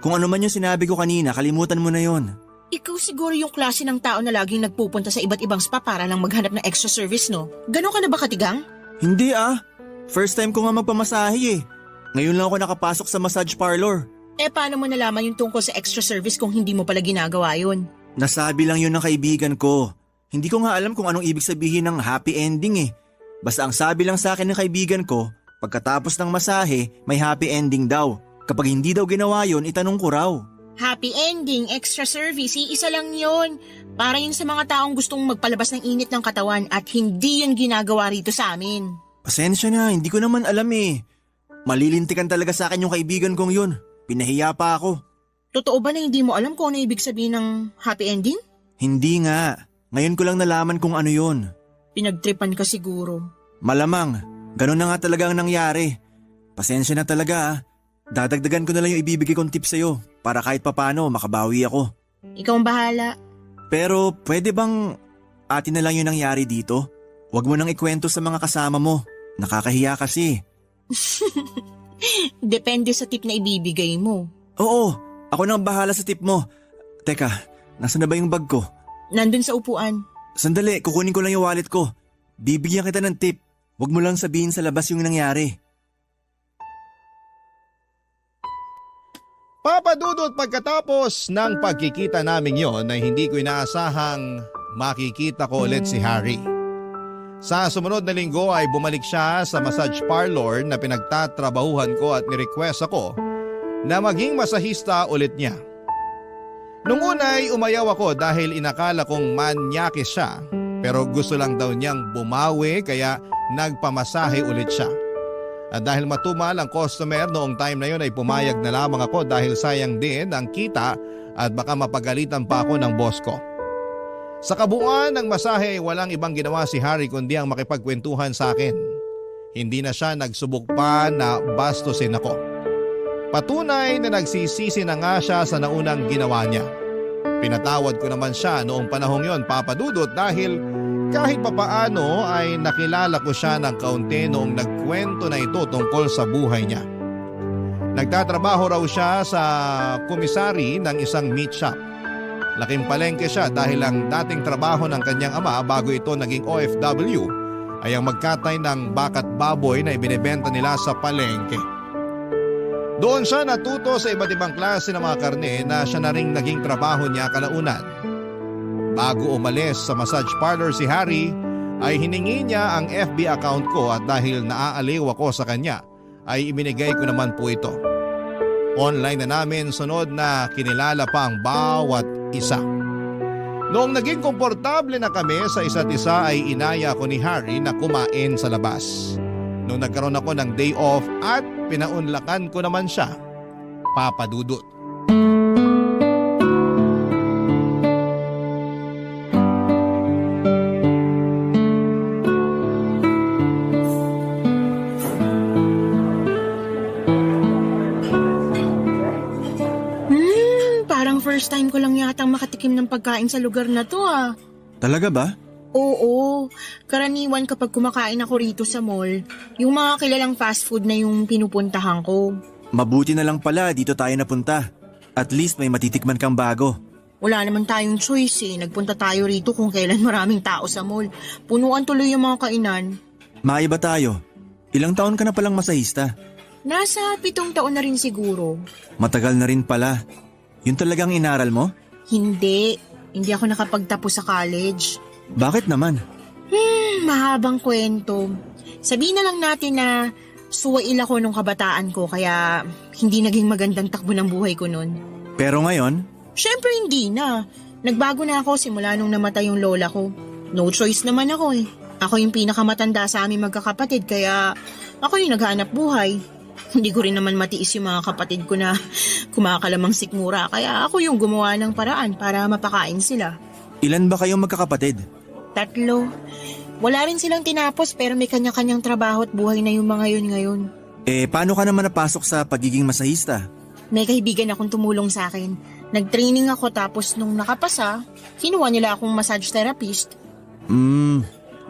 Kung ano man yung sinabi ko kanina, kalimutan mo na yon. Ikaw siguro yung klase ng tao na laging nagpupunta sa iba't ibang spa para lang maghanap ng extra service, no? Ganon ka na ba katigang? Hindi First time ko nga magpamasahe eh. Ngayon lang ako nakapasok sa massage parlor. Paano mo nalaman yung tungkol sa extra service kung hindi mo pala ginagawa yun? Nasabi lang yun ng kaibigan ko. Hindi ko nga alam kung anong ibig sabihin ng happy ending eh. Basta ang sabi lang sa akin ng kaibigan ko, pagkatapos ng masahe, may happy ending daw. Kapag hindi daw ginawa yun, itanong ko raw. Happy ending, extra service, iisa lang yun. Para yun sa mga taong gustong magpalabas ng init ng katawan at hindi yun ginagawa rito sa amin. Pasensya na, hindi ko naman alam eh. Malilintikan talaga sa akin yung kaibigan kong yun. Pinahiya pa ako. Totoo ba na hindi mo alam kung ano ibig sabihin ng happy ending? Hindi nga. Ngayon ko lang nalaman kung ano yun. Pinagtripan ka siguro. Malamang, ganun na nga talaga ang nangyari. Pasensya na talaga Dadagdagan ko na lang yung ibibigay kong tips sa'yo para kahit papano makabawi ako. Ikaw ang bahala. Pero pwede bang atin na lang yung nangyari dito? Huwag mo nang ikwento sa mga kasama mo. Nakakahiya kasi. Depende sa tip na ibibigay mo. Oo, ako nang bahala sa tip mo. Teka, nasa na ba yung bag ko? Nandun sa upuan. Sandali, kukunin ko lang yung wallet ko. Bibigyan kita ng tip. Huwag mo lang sabihin sa labas yung nangyari. Papadudot pagkatapos ng pagkikita naming yon ay hindi ko inaasahang makikita ko ulit si Harry. Sa sumunod na linggo ay bumalik siya sa massage parlor na pinagtatrabahuhan ko at nirequest ako na maging masahista ulit niya. Nung una ay umayaw ako dahil inakala kong manyakis siya pero gusto lang daw niyang bumawi kaya nagpamasahe ulit siya. At dahil matumal ang customer noong time na yon ay pumayag na lamang ako dahil sayang din ang kita at baka mapagalitan pa ako ng boss ko. Sa kabuuan ng masahe ay walang ibang ginawa si Harry kundi ang makipagkwentuhan sa akin. Hindi na siya nagsubok pa na bastusin ako. Patunay na nagsisisi na nga siya sa naunang ginawa niya. Pinatawad ko naman siya noong panahong yon, Papa Dudut, dahil kahit papaano ay nakilala ko siya ng kaunti noong nagkwento na ito tungkol sa buhay niya. Nagtatrabaho raw siya sa komisari ng isang meat shop. Laking palengke siya dahil ang dating trabaho ng kanyang ama bago ito naging OFW ay ang magkatay ng bakat baboy na ibinebenta nila sa palengke. Doon siya natuto sa iba't ibang klase ng mga karne na siya na ring naging trabaho niya kalaunan. Bago umalis sa massage parlor si Harry ay hiningi niya ang FB account ko at dahil naaaliw ako sa kanya ay ibinigay ko naman po ito. Online na namin sunod na kinilala pa ang bawat isa. Noong naging komportable na kami sa isa't isa ay inaya ko ni Harry na kumain sa labas. Noong nagkaroon ako ng day off at pinaunlakan ko naman siya, Papa Dudut. parang first time ko lang yatang makatikim ng pagkain sa lugar na to ah. Talaga ba? Oo, karaniwan kapag kumakain ako rito sa mall, yung mga kilalang fast food na yung pinupuntahan ko. Mabuti na lang pala dito tayo napunta. At least may matitikman kang bago. Wala naman tayong choice eh. Nagpunta tayo rito kung kailan maraming tao sa mall. Punuan tuloy yung mga kainan. Maiba tayo. Ilang taon ka na palang masahista? Nasa 7 taon na rin siguro. Matagal na rin pala. Yun talagang inaral mo? Hindi. Hindi ako nakapagtapos sa college. Bakit naman? Mahabang kwento. Sabihin na lang natin na suwail ako nung kabataan ko kaya hindi naging magandang takbo ng buhay ko nun. Pero ngayon, Syempre hindi na. Nagbago na ako simula nung namatay yung lola ko. No choice naman ako eh. Ako yung pinakamatanda sa aming magkakapatid kaya ako yung naghanap buhay. Hindi ko rin naman matiis yung mga kapatid ko na kumakalamang sikmura kaya ako yung gumawa ng paraan para mapakain sila. ilan ba kayong magkakapatid? 3. Wala rin silang tinapos pero may kanya-kanyang trabaho at buhay na yung mga yun ngayon. Paano ka naman napasok sa pagiging masahista? May kaibigan akong tumulong sa akin. Nag-training ako tapos nung nakapasa, kinuha nila akong massage therapist.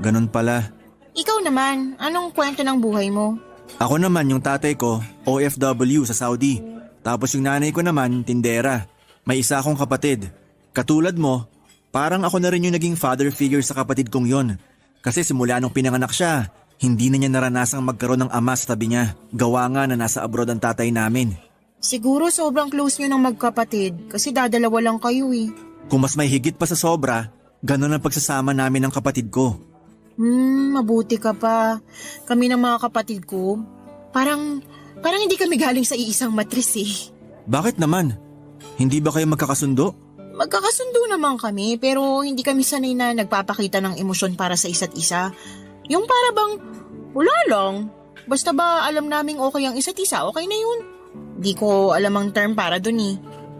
Ganun pala. Ikaw naman, anong kwento ng buhay mo? Ako naman yung tatay ko, OFW sa Saudi. Tapos yung nanay ko naman, tindera. May isa akong kapatid. Katulad mo, parang ako na rin yung naging father figure sa kapatid kong yon. Kasi simula nung pinanganak siya, hindi na niya naranasang magkaroon ng ama sa tabi niya. Gawa nga na nasa abroad ang tatay namin. Siguro sobrang close nyo ng magkapatid kasi dadalawa lang kayo eh. Kung mas may higit pa sa sobra, ganun ang pagsasama namin ng kapatid ko. Mabuti ka pa. Kami ng mga kapatid ko, parang hindi kami galing sa iisang matris eh. Bakit naman? Hindi ba kayo magkakasundo? Magkakasundo naman kami pero hindi kami sanay na nagpapakita ng emosyon para sa isa't isa. Yung para bang wala lang. Basta ba alam naming okay ang isa't isa, okay na yun. Di ko alam ang term para dun eh.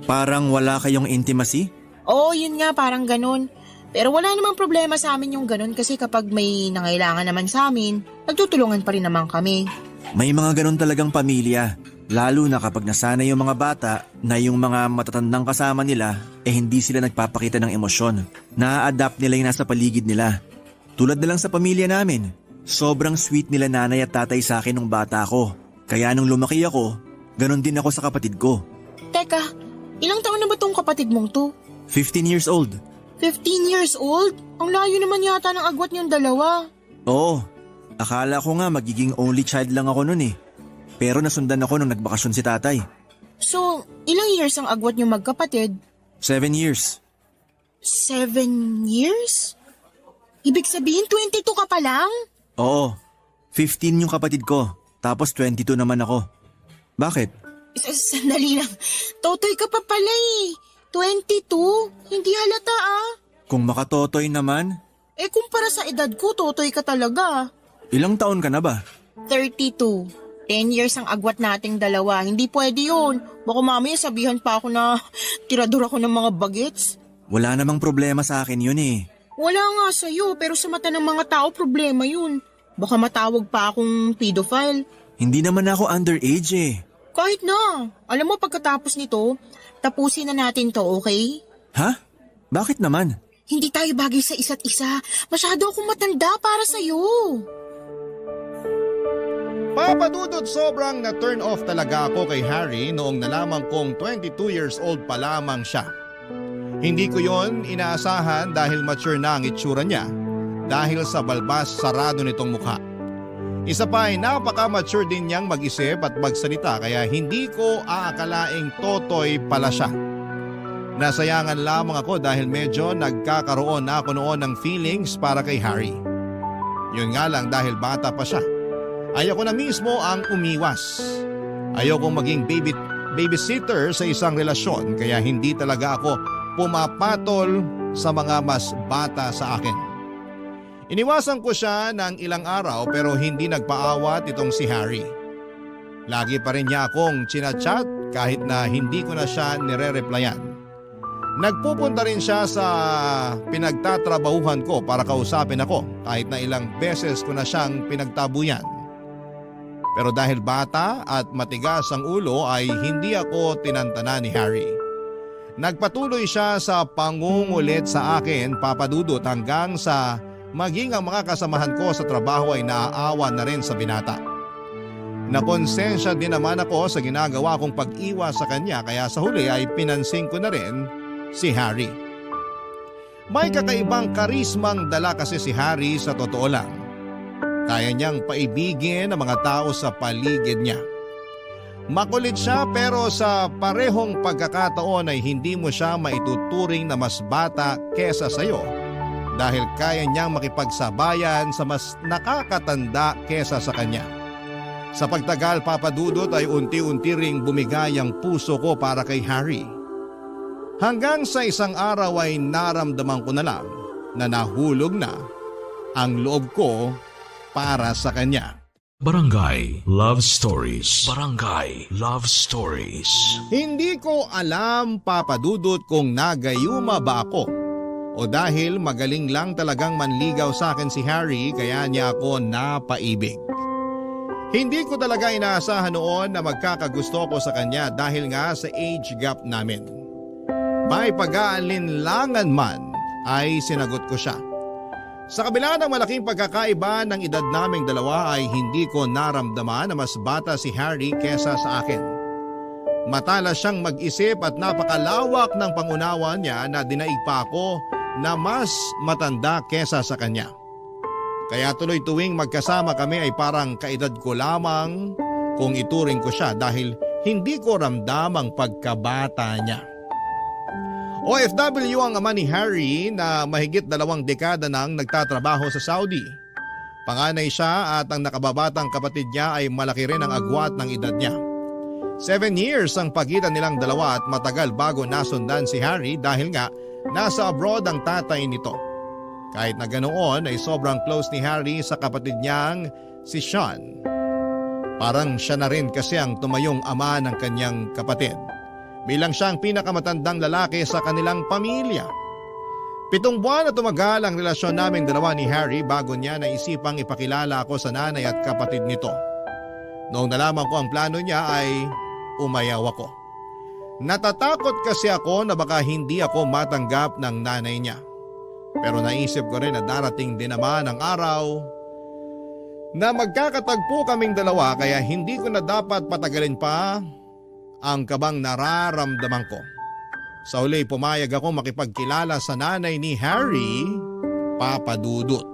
Parang wala kayong intimacy? Oo, yun nga, parang ganun. Pero wala namang problema sa amin yung ganun kasi kapag may nangailangan naman sa amin, nagtutulungan pa rin naman kami. May mga ganun talagang pamilya. Lalo na kapag nasanay yung mga bata na yung mga matatandang kasama nila hindi sila nagpapakita ng emosyon. Na-adapt nila yung nasa paligid nila. Tulad na lang sa pamilya namin. Sobrang sweet nila nanay at tatay sa akin nung bata ako. Kaya nung lumaki ako, ganun din ako sa kapatid ko. Teka, ilang taon na ba tong kapatid mong to? 15 years old. 15 years old? Ang layo naman yata ng agwat niyong dalawa. Oo, akala ko nga magiging only child lang ako nun eh. Pero nasundan ako nung nagbakasyon si tatay. So, ilang years ang agwat niyong magkapatid? 7 years. 7 years? Ibig sabihin 22 ka pa lang? Oo, 15 yung kapatid ko. Tapos 22 naman ako. Bakit? Sandali lang. Totoy ka pa pala eh. 22? Hindi halata ah. Kung makatotoy naman, Kumpara sa edad ko, totoy ka talaga. ilang taon ka na ba? 32. 10 years ang agwat nating dalawa. Hindi pwede yun. Baka mamaya sabihan pa ako na tirador ako ng mga bagets. Wala namang problema sa akin yun eh. Wala nga sa'yo, pero sa mata ng mga tao, problema yun. Baka matawag pa akong pedophile. Hindi naman ako underage eh. Kahit na. Alam mo, pagkatapos nito, tapusin na natin to, okay? Ha? Bakit naman? Hindi tayo bagay sa isa't isa. Masyado akong matanda para sa'yo. Papadudod, sobrang na-turn off talaga ako kay Harry noong nalaman kong 22 years old pa lamang siya. Hindi ko yon inaasahan dahil mature na ang itsura niya dahil sa balbas sarado nitong mukha. Isa pa ay napaka-mature din niyang mag-isip at magsalita kaya hindi ko aakalaing totoy pala siya. Nasayangan lamang ako dahil medyo nagkakaroon na ako noon ng feelings para kay Harry. Yun nga lang dahil bata pa siya. Ayoko na mismo ang umiwas. Ayokong maging babysitter sa isang relasyon kaya hindi talaga ako pumapatol sa mga mas bata sa akin. Iniwasan ko siya ng ilang araw pero hindi nagpaawat itong si Harry. Lagi pa rin niya akong chinachat kahit na hindi ko na siya nire-replyan. Nagpupunta rin siya sa pinagtatrabahuhan ko para kausapin ako kahit na ilang beses ko na siyang pinagtabuyan. Pero dahil bata at matigas ang ulo ay hindi ako tinantana ni Harry. Nagpatuloy siya sa pangungulit sa akin, Papa Dudut, hanggang sa maging ang mga kasamahan ko sa trabaho ay naaawa na rin sa binata. Nakonsensya din naman ako sa ginagawa kong pag-iwas sa kanya kaya sa huli ay pinansin ko na rin si Harry. May kakaibang karismang dala kasi si Harry sa totoo lang. Kaya niyang paibigin ang mga tao sa paligid niya. Makulit siya pero sa parehong pagkakataon ay hindi mo siya maituturing na mas bata kesa sayo dahil kaya niyang makipagsabayan sa mas nakakatanda kesa sa kanya. Sa pagtagal, Papa Dudut, ay unti-unti ring bumigay ang puso ko para kay Harry. Hanggang sa isang araw ay naramdaman ko na lang na nahulog na ang loob ko para sa kanya. Barangay Love Stories. Barangay Love Stories. Hindi ko alam, Papa Dudut, kung nagayuma ba ako o dahil magaling lang talagang manligaw sa akin si Harry kaya niya ako napaibig. Hindi ko talaga inaasahan noon na magkakagusto ko sa kanya dahil nga sa age gap namin. May pag-aalinlangan man ay sinagot ko siya. Sa kabila ng malaking pagkakaiba ng edad naming dalawa ay hindi ko naramdaman na mas bata si Harry kesa sa akin. Matalas siyang mag-isip at napakalawak ng pangunawa niya na dinaig pa ako na mas matanda kesa sa kanya. Kaya tuloy tuwing magkasama kami ay parang kaedad ko lamang kung ituring ko siya dahil hindi ko ramdam ang pagkabata niya. OFW ang ama ni Harry na mahigit 2 dekada nang nagtatrabaho sa Saudi. Panganay siya at ang nakababatang kapatid niya ay malaki rin ang agwat ng edad niya. 7 years ang pagitan nilang dalawa at matagal bago nasundan si Harry dahil nga nasa abroad ang tatay nito. Kahit na ganoon ay sobrang close ni Harry sa kapatid niyang si Sean. Parang siya na rin kasi ang tumayong ama ng kanyang kapatid. Bilang siyang pinakamatandang lalaki sa kanilang pamilya. 7 buwan na tumagal ang relasyon naming dalawa ni Harry bago niya naisipang ipakilala ako sa nanay at kapatid nito. Noong nalaman ko ang plano niya ay umayaw ako. Natatakot kasi ako na baka hindi ako matanggap ng nanay niya. Pero naisip ko rin na darating din naman ang araw na magkakatagpo kaming dalawa kaya hindi ko na dapat patagalin pa ang kabang nararamdaman ko. Sa huli pumayag ako makipagkilala sa nanay ni Harry, Papa Dudut.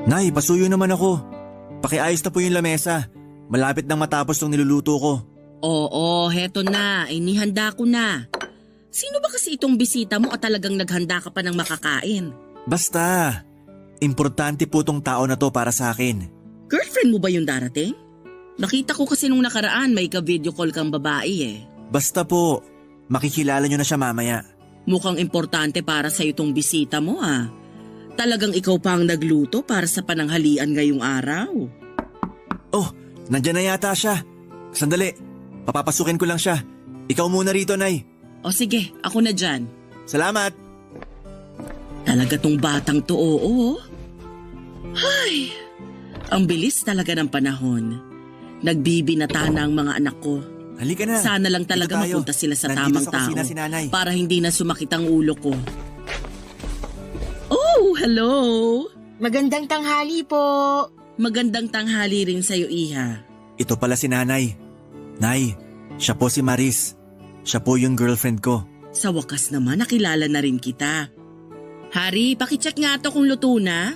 Nay, pasuyo naman ako. Pakiayos na po yung lamesa. Malapit nang matapos tong niluluto ko. Oo, heto na. Inihanda ko na. Sino ba kasi itong bisita mo at talagang naghanda ka pa ng makakain? Basta, importante po tong tao na to para sa akin. Girlfriend mo ba yung darating? Nakita ko kasi nung nakaraan may ka-video call kang babae eh. Basta po, makikilala nyo na siya mamaya. Mukhang importante para sa itong bisita mo ah. Talagang ikaw pa ang nagluto para sa pananghalian ngayong araw. Oh, nandyan na yata siya. Sandali, papapasukin ko lang siya. Ikaw muna rito, Nay. O sige, ako na dyan. Salamat. Talaga tong batang to, oo. Ay, ang bilis talaga ng panahon. Nagbibinata na ang mga anak ko. Halika na. Sana lang talaga Dito tayo. mapunta sila sa Nandito tamang sa tao kusina si Nanay. para hindi na sumakit ang ulo ko. Oh, hello! Magandang tanghali po. Magandang tanghali rin sa'yo, Iha. Ito pala si Nanay. Nay, siya po si Maris. Siya po yung girlfriend ko. Sa wakas naman, nakilala na rin kita. Hari, pakicheck nga to kung luto na.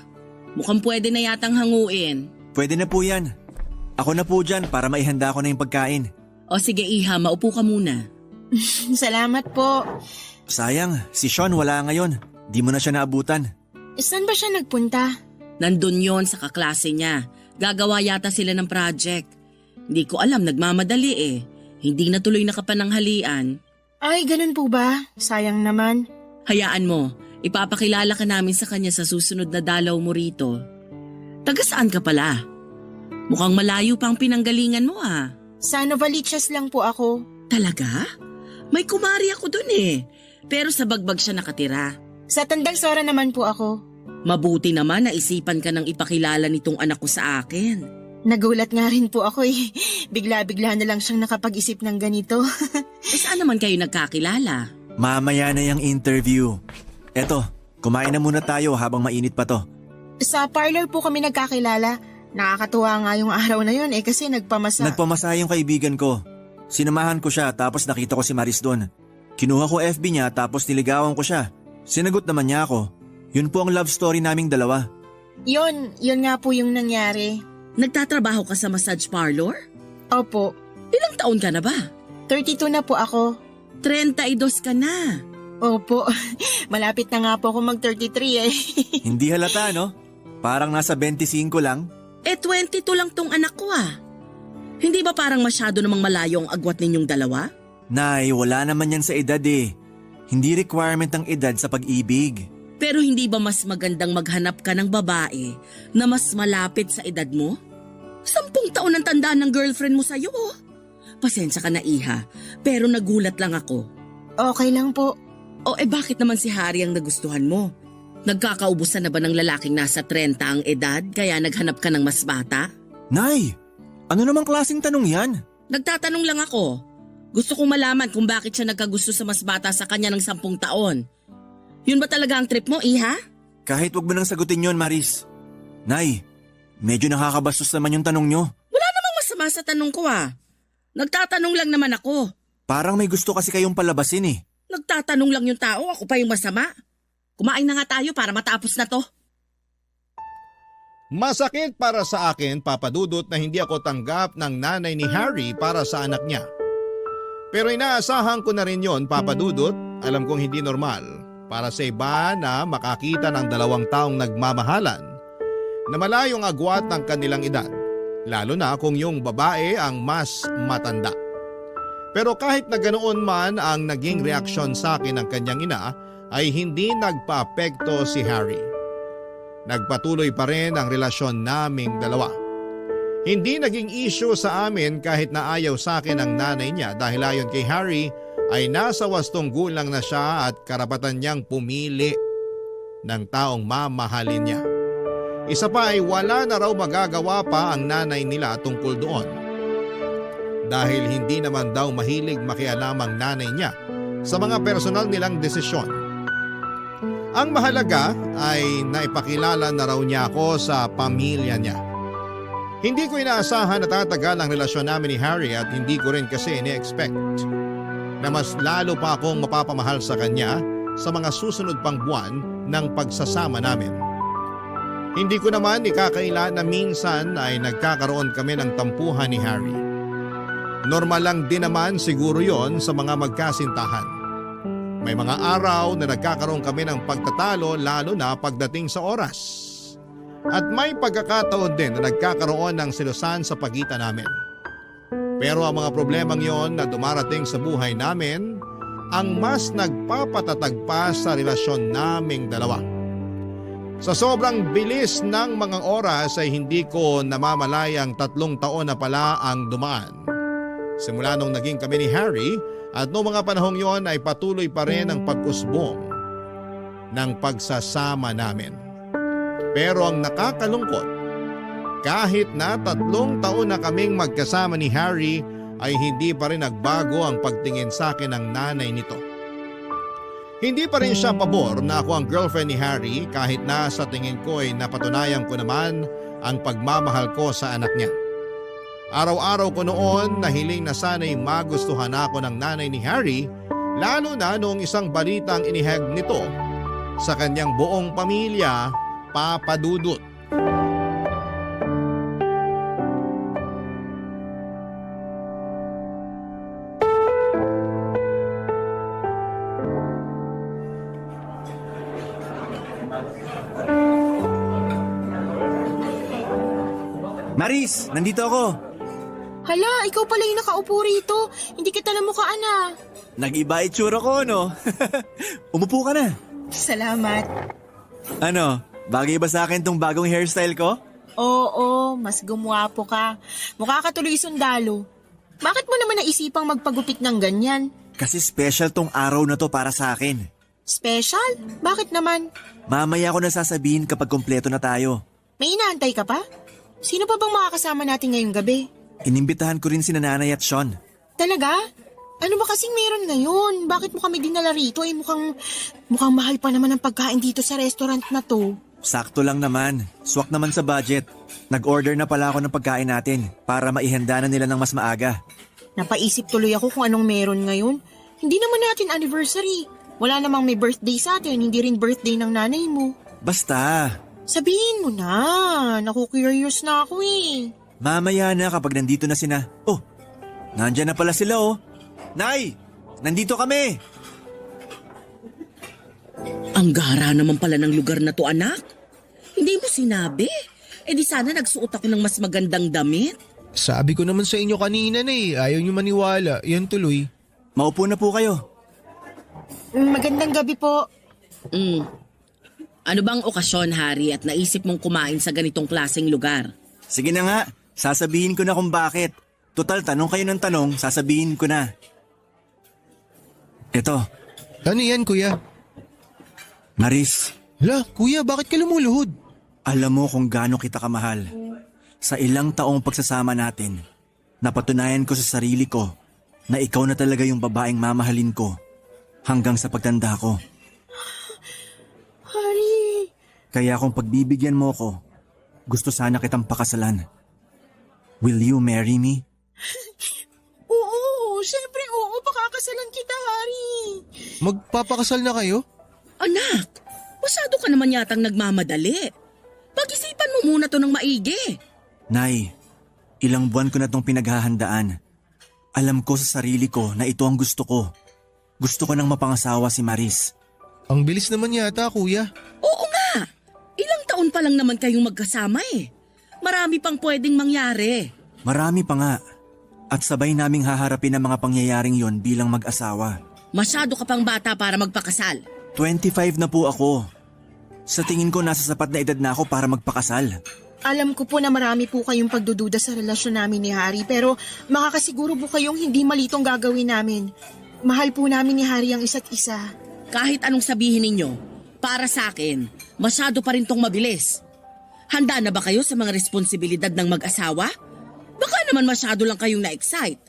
Mukhang pwede na yatang hanguin. Pwede na po yan. Ako na po dyan para maihanda ko na yung pagkain. O sige, Iha, maupo ka muna. Salamat po. Sayang, si Sean wala ngayon. Di mo na siya naabutan. Saan ba siya nagpunta? Nandun yon sa kaklase niya. Gagawa yata sila ng project. Hindi ko alam, nagmamadali eh. Hindi na tuloy nakapananghalian. Ay, ganun po ba? Sayang naman. Hayaan mo, ipapakilala ka namin sa kanya sa susunod na dalaw mo rito. Taga saan ka pala? Mukhang malayo pa ang pinanggalingan mo ah. Sa Novaliches lang po ako. Talaga? May kumari ako dun eh. Pero sa Bagbag siya nakatira. Sa Tandang Sora naman po ako. Mabuti naman na isipan ka ng ipakilala nitong anak ko sa akin. Nagulat nga rin po ako eh. Bigla-bigla na lang siyang nakapag-isip ng ganito. Saan naman kayo nagkakilala? Mamaya na yung interview. Eto, kumain na muna tayo habang mainit pa to. Sa parlor po kami nagkakilala. Nakakatuwa nga yung araw na yun kasi nagpamasa. Nagpamasa yung kaibigan ko. Sinamahan ko siya tapos nakita ko si Maris doon. Kinuha ko FB niya tapos niligawan ko siya. Sinagot naman niya ako. Yun po ang love story naming dalawa. Yun nga po yung nangyari. Nagtatrabaho ka sa massage parlor? Opo, Ilang taon ka na ba? 32 na po ako. 32 ka na. Opo, malapit na nga po ako mag-33 eh. Hindi halata, no? Parang nasa 25 lang. 22 lang tong anak ko ah. Hindi ba parang masyado namang malayo ang agwat ninyong dalawa? Nay, wala naman yan sa edad eh. Hindi requirement ang edad sa pag-ibig. Pero hindi ba mas magandang maghanap ka ng babae na mas malapit sa edad mo? 10 taon ang tandaan ng girlfriend mo sa'yo oh. Pasensya ka na iha, pero nagulat lang ako. Okay lang po. O bakit naman si Harry ang nagustuhan mo? Nagkakaubusan na ba ng lalaking nasa 30 ang edad kaya naghanap ka ng mas bata? Nay, ano namang klaseng tanong yan? Nagtatanong lang ako. Gusto kong malaman kung bakit siya nagkagusto sa mas bata sa kanya ng 10 taon. Yun ba talaga ang trip mo, iha? Kahit wag mo nang sagutin yon, Maris. Nay, medyo nakakabastos naman yung tanong nyo. Wala namang masama sa tanong ko ah. Nagtatanong lang naman ako. Parang may gusto kasi kayong palabasin eh. Nagtatanong lang yung tao, ako pa yung masama. Kumain na nga tayo para matapos na to. Masakit para sa akin, Papa Dudut, na hindi ako tanggap ng nanay ni Harry para sa anak niya. Pero inaasahan ko na rin yon, Papa Dudut. Alam kong hindi normal para sa iba na makakita ng 2 taong nagmamahalan na malayong agwat ng kanilang edad, lalo na kung yung babae ang mas matanda. Pero kahit na ganoon man ang naging reaksyon sa akin ng kanyang ina, ay hindi nagpaapekto si Harry. Nagpatuloy pa rin ang relasyon naming dalawa. Hindi naging issue sa amin kahit na ayaw sa akin ang nanay niya dahil ayon kay Harry ay nasa 8 gulang na siya at karapatan niyang pumili ng taong mamahalin niya. Isa pa ay wala na raw magagawa pa ang nanay nila tungkol doon. Dahil hindi naman daw mahilig makialam ang nanay niya sa mga personal nilang desisyon. Ang mahalaga ay naipakilala na raw niya ako sa pamilya niya. Hindi ko inaasahan na tatagal ang relasyon namin ni Harry at hindi ko rin kasi ini-expect na mas lalo pa akong mapapamahal sa kanya sa mga susunod pang buwan ng pagsasama namin. Hindi ko naman ikakaila na minsan ay nagkakaroon kami ng tampuhan ni Harry. Normal lang din naman siguro yon sa mga magkasintahan. May mga araw na nagkakaroon kami ng pagtatalo lalo na pagdating sa oras. At may pagkakataon din na nagkakaroon ng selosan sa pagitan namin. Pero ang mga problemang yon na dumarating sa buhay namin ang mas nagpapatatag pa sa relasyon naming dalawa. Sa sobrang bilis ng mga oras ay hindi ko namamalayang 3 taon na pala ang dumaan. Simula nung naging kami ni Harry at noong mga panahong yon ay patuloy pa rin ang pag-usbong ng pagsasama namin. Pero ang nakakalungkot, kahit na 3 taon na kaming magkasama ni Harry ay hindi pa rin nagbago ang pagtingin sa akin ng nanay nito. Hindi pa rin siya pabor na ako ang girlfriend ni Harry kahit na sa tingin ko ay napatunayan ko naman ang pagmamahal ko sa anak niya. Araw-araw ko noon nahiling na sana'y magustuhan ako ng nanay ni Harry, lalo na noong isang balitang inihag nito sa kanyang buong pamilya, Papa Dudut. Maris, nandito ako. Hala, ikaw pala yung nakaupo rito. Hindi kita namukhaan ah. Nag-iba itsura ko, no? Umupo ka na. Salamat. Ano, bagay ba sa akin tong bagong hairstyle ko? Oo, mas gumwapo ka. Mukha ka tuloy sundalo. Bakit mo naman naisipang magpagupit ng ganyan? Kasi special tong araw na to para sa akin. Special? Bakit naman? Mamaya ko na sasabihin kapag kumpleto na tayo. May inaantay ka pa? Sino pa bang makakasama natin ngayong gabi? Inimbitahan ko rin si Nanay at Sean. Talaga? Ano ba kasing meron ngayon? Bakit mo kami dinala rito? Mukhang mahal pa naman ang pagkain dito sa restaurant na to. Sakto lang naman. Swak naman sa budget. Nag-order na pala ako ng pagkain natin para maihanda na nila ng mas maaga. Napaisip tuloy ako kung anong meron ngayon. Hindi naman natin anniversary. Wala namang may birthday sa atin, hindi rin birthday ng nanay mo. Basta, Sabihin mo na. Naku-curious na ako eh. mamaya na kapag nandito na sina. Oh, nandyan na pala sila oh. Nay, nandito kami. Ang gara naman pala ng lugar na to, anak. Hindi mo sinabi. Eh di sana nagsuot ako ng mas magandang damit. Sabi ko naman sa inyo kanina na ayaw nyo maniwala. Yan tuloy. Maupo na po kayo. Magandang gabi po. Ano bang okasyon, Harry, at naisip mong kumain sa ganitong klaseng lugar? Sige na nga, sasabihin ko na kung bakit. Total, tanong kayo ng tanong, sasabihin ko na. Ito, Ano yan, kuya? Maris, Hala, kuya, bakit ka lumuluhod? alam mo kung gaano kita kamahal. Sa ilang taong pagsasama natin, napatunayan ko sa sarili ko na ikaw na talaga yung babaeng mamahalin ko hanggang sa pagtanda ko. Hari. Kaya kung pagbibigyan mo ko, gusto sana kitang pakasalan. Will you marry me? Oo, syempre oo. Pakakasalan kita, Hari. Magpapakasal na kayo? Anak, masyado ka naman yatang nagmamadali. Pag-isipan mo muna to ng maigi. Nay, ilang buwan ko na tong pinaghahandaan. Alam ko sa sarili ko na ito ang gusto ko. Gusto ko nang mapangasawa si Maris. Ang bilis naman yata, kuya. Oo nga, ilang taon pa lang naman kayong magkasama eh. Marami pang pwedeng mangyari. Marami pa nga. At sabay naming haharapin ang mga pangyayaring yon bilang mag-asawa. Masyado ka pang bata para magpakasal. 25 na po ako. Sa tingin ko nasa sapat na edad na ako para magpakasal. Alam ko po na marami po kayong pagdududa sa relasyon namin ni Hari, pero makakasiguro po kayong hindi malitong gagawin namin. Mahal po namin ni Hari ang isa't isa. Kahit anong sabihin ninyo, para sa akin, masyado pa rin tong mabilis. Handa na ba kayo sa mga responsibilidad ng mag-asawa? Baka naman masyado lang kayong na-excite.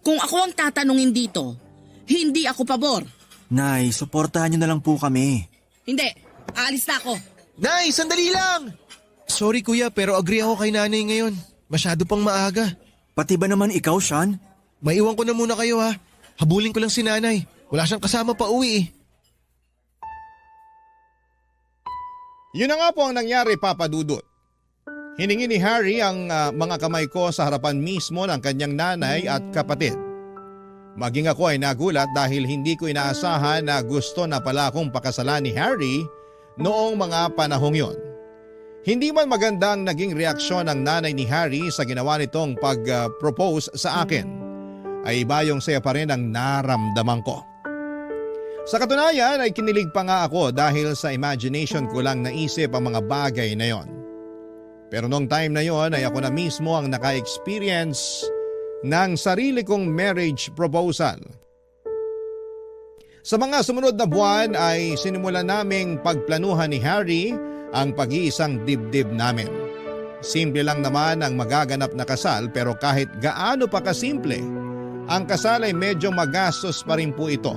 Kung ako ang tatanungin dito, hindi ako pabor. Nay, suportahan niyo na lang po kami. Hindi, aalis na ako. Nay, sandali lang! Sorry, kuya, pero agree ako kay nanay ngayon. Masyado pang maaga. Pati ba naman ikaw, Sean? Maiwan ko na muna kayo, ha? Habulin ko lang si nanay. Wala siyang kasama pa uwi eh. Yun na nga po ang nangyari, Papa Dudut. Hiningi ni Harry ang mga kamay ko sa harapan mismo ng kanyang nanay at kapatid. Maging ako ay nagulat dahil hindi ko inaasahan na gusto na pala akong pakasalan ni Harry noong mga panahong yon. Hindi man magandang naging reaksyon ng nanay ni Harry sa ginawa nitong pag-propose sa akin, ay iba yung saya pa rin ang naramdaman ko. Sa katunayan ay kinilig pa nga ako dahil sa imagination ko lang naisip ang mga bagay na yon. Pero noong time na yon ay ako na mismo ang naka-experience ng sarili kong marriage proposal. Sa mga sumunod na buwan ay sinimulan naming pagplanuhan ni Harry ang pag-iisang dibdib namin. Simple lang naman ang magaganap na kasal, pero kahit gaano pa kasimple, ang kasal ay medyo magastos pa rin po ito.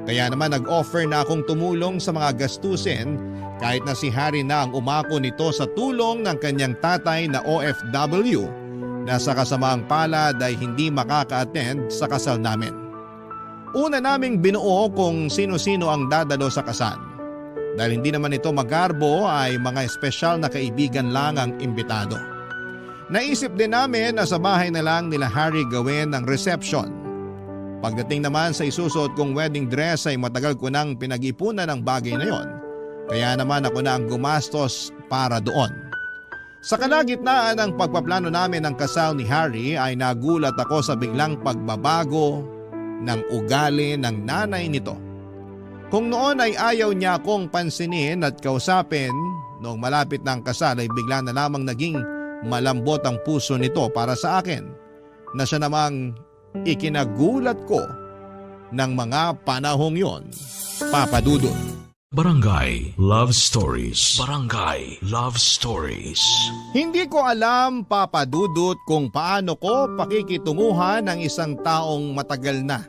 Kaya naman nag-offer na akong tumulong sa mga gastusin kahit na si Harry na ang umako nito sa tulong ng kanyang tatay na OFW na sa kasamaang palad ay hindi makaka-attend sa kasal namin. Una naming binuo kung sino-sino ang dadalo sa kasal. Dahil hindi naman ito magarbo ay mga espesyal na kaibigan lang ang imbitado. Naisip din namin na sa bahay na lang nila Harry gawin ang reception. Pagdating naman sa isusuot kong wedding dress ay matagal ko nang pinag-ipunan ang bagay na yon. Kaya naman ako na ang gumastos para doon. Sa kalagitnaan ng pagpaplano namin ng kasal ni Harry ay nagulat ako sa biglang pagbabago ng ugali ng nanay nito. Kung noon ay ayaw niya akong pansinin at kausapin, noong malapit na ang kasal ay bigla na lamang naging malambot ang puso nito para sa akin, na siya namang ikinagulat ko ng mga panahong yon, Papa Dudut. Barangay Love Stories. Barangay Love Stories. Hindi ko alam, Papa Dudut, kung paano ko pakikitunguhan ng isang taong matagal na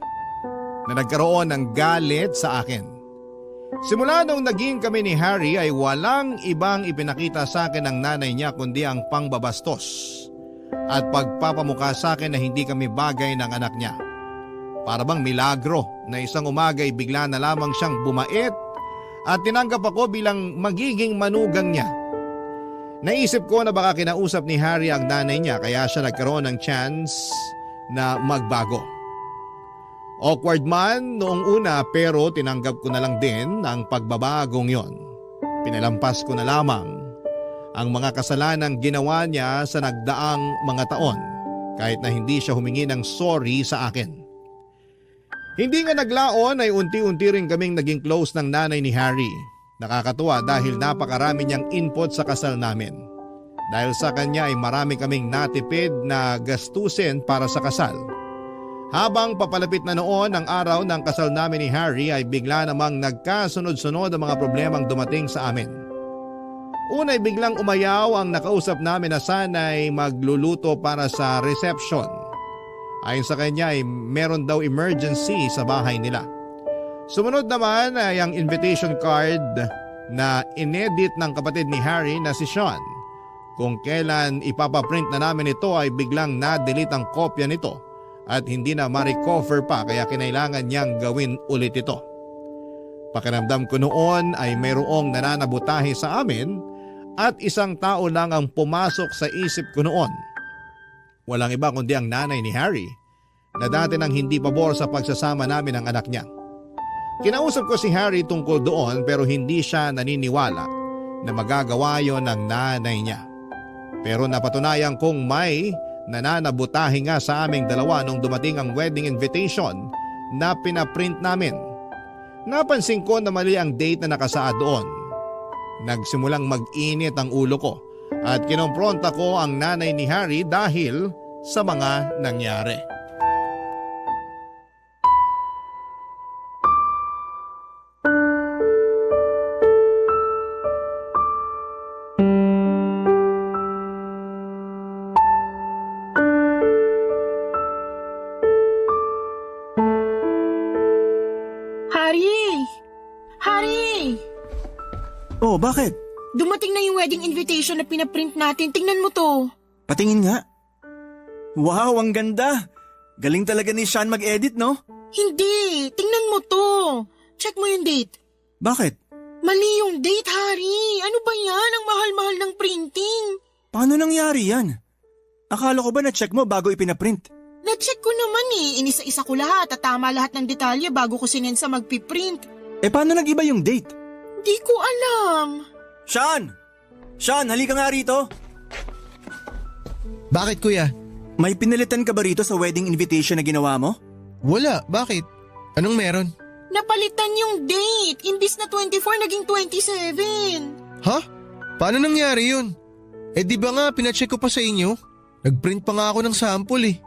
nagkaroon ng galit sa akin. Simula nung naging kami ni Harry ay walang ibang ipinakita sa akin ng nanay niya kundi ang pangbabastos at pagpapamukha sa akin na hindi kami bagay ng anak niya. Para bang milagro na isang umaga ay bigla na lamang siyang bumait at tinanggap ako bilang magiging manugang niya. Naisip ko na baka kinausap ni Harry ang nanay niya kaya siya nagkaroon ng chance na magbago. Awkward man noong una pero tinanggap ko na lang din ang pagbabagong yon. Pinalampas ko na lamang ang mga kasalanang ginawa niya sa nagdaang mga taon kahit na hindi siya humingi ng sorry sa akin. Hindi nga naglaon ay unti-unti rin kaming naging close ng nanay ni Harry. Nakakatuwa dahil napakarami niyang input sa kasal namin. Dahil sa kanya ay marami kaming natipid na gastusin para sa kasal. Habang papalapit na noon ang araw ng kasal namin ni Harry ay bigla namang nagkasunod-sunod ang mga problemang dumating sa amin. Una ay biglang umayaw ang nakausap namin na sana'y magluluto para sa reception. Ayon sa kanya ay meron daw emergency sa bahay nila. Sumunod naman ay ang invitation card na inedit ng kapatid ni Harry na si Sean. Kung kailan ipapaprint na namin ito ay biglang na-delete ang kopya nito at hindi na ma-recover pa kaya kinailangan niyang gawin ulit ito. Pakiramdam ko noon ay mayroong nananabutahe sa amin at isang tao lang ang pumasok sa isip ko noon. Walang iba kundi ang nanay ni Harry na dati nang hindi pabor sa pagsasama namin ng anak niya. Kinausap ko si Harry tungkol doon pero hindi siya naniniwala na magagawa yon ng nanay niya. Pero napatunayan kong may nananabutahe nga sa aming dalawa nung dumating ang wedding invitation na pinaprint namin. Napansin ko na mali ang date na nakasaad doon. Nagsimulang mag-init ang ulo ko at kinompronta ko ang nanay ni Harry dahil sa mga nangyari. Oh, bakit? Dumating na yung wedding invitation na pinaprint natin. Tingnan mo to. Patingin nga. Wow, ang ganda! Galing talaga ni Sean mag-edit, no? Hindi. Tingnan mo to. Check mo yung date. Bakit? Mali yung date, Harry. Ano ba yan? Ang mahal-mahal ng printing. Paano nangyari yan? Akala ko ba na-check mo bago ipinaprint? Na-check ko naman eh. Inisa-isa ko lahat at tama lahat ng detalye bago ko sinend sa magpiprint. Eh paano nag-iba yung date? Di ko alam. Sean! Sean, halika nga rito. Bakit kuya? May pinalitan ka ba rito sa wedding invitation na ginawa mo? Wala, bakit? Anong meron? Napalitan yung date. Imbis na 24, naging 27. Ha? Paano nangyari yun? Eh di ba nga pinacheck ko pa sa inyo? Nagprint pa nga ako ng sample eh.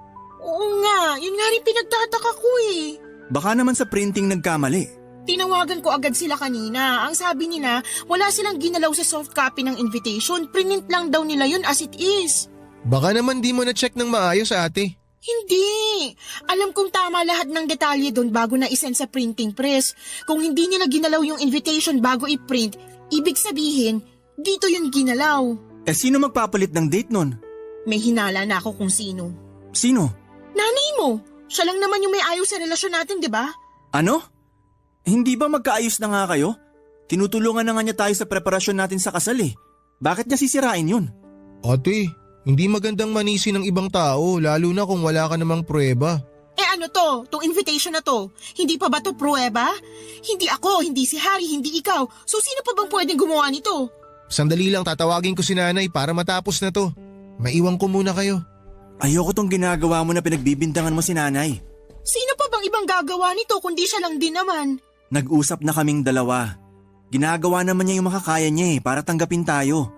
Oo nga, yun nga rin pinagtataka ko eh. Baka naman sa printing nagkamali. Tinawagan ko agad sila kanina. Ang sabi nila, wala silang ginalaw sa soft copy ng invitation. Print lang daw nila yun as it is. Baka naman di mo na-check ng maayos ate. Hindi. Alam kong tama lahat ng detalye doon bago na isend sa printing press. Kung hindi nila ginalaw yung invitation bago i-print, ibig sabihin, dito yun ginalaw. Eh sino magpapalit ng date nun? May hinala na ako kung sino. Sino? Nanay mo. Siya lang naman yung may ayos sa relasyon natin, di ba? Ano? Hindi ba magkaayos na nga kayo? Tinutulungan na nga niya tayo sa preparasyon natin sa kasal eh. Bakit niya sisirain yun? Ate, hindi magandang manisi ng ibang tao lalo na kung wala ka namang pruweba. Eh ano to? Tong invitation na to? Hindi pa ba to pruweba? Hindi ako, hindi si Harry, hindi ikaw. So sino pa bang pwedeng gumawa nito? Sandali lang tatawagin ko si nanay para matapos na to. Maiwan ko muna kayo. Ayoko tong ginagawa mo na pinagbibintangan mo si nanay. Sino pa bang ibang gagawa nito kundi siya lang din naman? Nag-usap na kaming dalawa. Ginagawa naman niya yung makakaya niya para tanggapin tayo.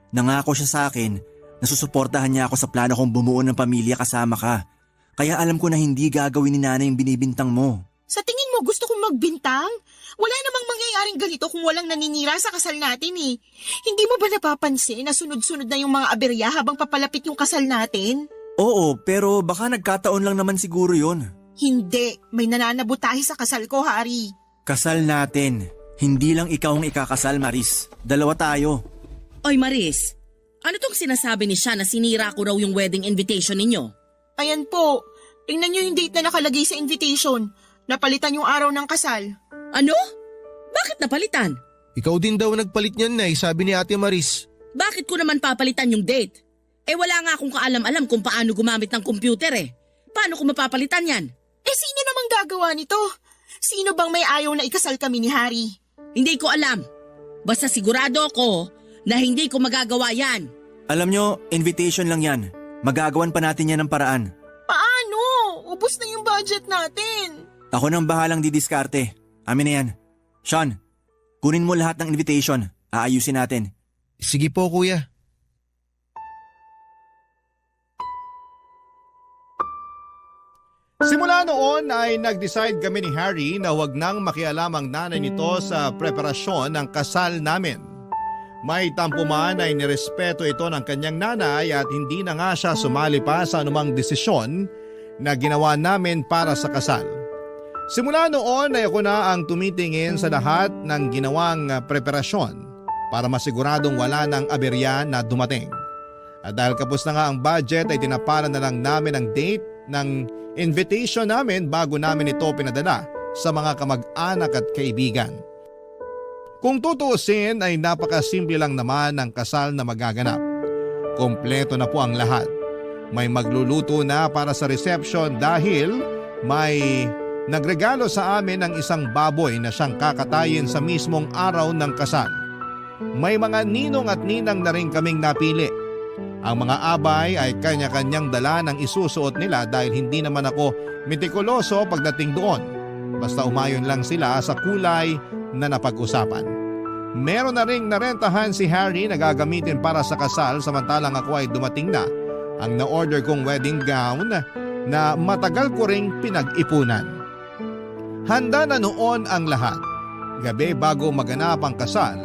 Nangako siya sa akin na susuportahan niya ako sa plano kong bumuo ng pamilya kasama ka. Kaya alam ko na hindi gagawin ni nanay yung binibintang mo. Sa tingin mo gusto kong magbintang? Wala namang mangyayaring ganito kung walang naninira sa kasal natin eh. Hindi mo ba napapansin na sunod-sunod na yung mga aberya habang papalapit yung kasal natin? Oo, pero baka nagkataon lang naman siguro yun. Hindi, may nananabutahe sa kasal ko, Hari. Kasal natin. Hindi lang ikaw ang ikakasal, Maris. Dalawa tayo. Oy Maris, ano tong sinasabi ni Siya na sinira ko raw yung wedding invitation ninyo? Ayan po, tingnan niyo yung date na nakalagay sa invitation. Napalitan yung araw ng kasal. Ano? Bakit napalitan? Ikaw din daw nagpalit niyan, Nay, sabi ni Ate Maris. Bakit ko naman papalitan yung date? Wala nga akong kaalam-alam kung paano gumamit ng computer eh. Paano ko mapapalitan yan? Sino namang gagawa nito? Sino bang may ayaw na ikasal kami ni Hari? Hindi ko alam. Basta sigurado ako na hindi ko magagawa yan. Alam nyo, invitation lang yan. Magagawan pa natin yan ng paraan. Paano? Ubus na yung budget natin. Ako nang bahalang didiskarte. Amin na yan. Sean, kunin mo lahat ng invitation. Aayusin natin. Sige po, Kuya. Simula noon ay nag-decide kami ni Harry na wag nang makialam ang nanay nito sa preparasyon ng kasal namin. May tampo man ay nirespeto ito ng kanyang nanay at hindi na nga siya sumali pa sa anumang desisyon na ginawa namin para sa kasal. Simula noon ay ako na ang tumitingin sa lahat ng ginawang preparasyon para masiguradong wala ng aberya na dumating. At dahil kapos na nga ang budget ay tinaparan na lang namin ang date ng invitation namin bago namin ito pinadala sa mga kamag-anak at kaibigan. Kung tutuusin ay napakasimple lang naman ng kasal na magaganap. Kompleto na po ang lahat. May magluluto na para sa reception dahil may nagregalo sa amin ng isang baboy na siyang kakatayin sa mismong araw ng kasal. May mga ninong at ninang na rin kaming napili. Ang mga abay ay kanya-kanyang dala ng isusuot nila dahil hindi naman ako mitikuloso pagdating doon. Basta umayon lang sila sa kulay na napag-usapan. Meron na ring narentahan si Harry na gagamitin para sa kasal samantalang ako ay dumating na ang na-order kong wedding gown na matagal ko ring pinag-ipunan. Handa na noon ang lahat. Gabi bago maganap ang kasal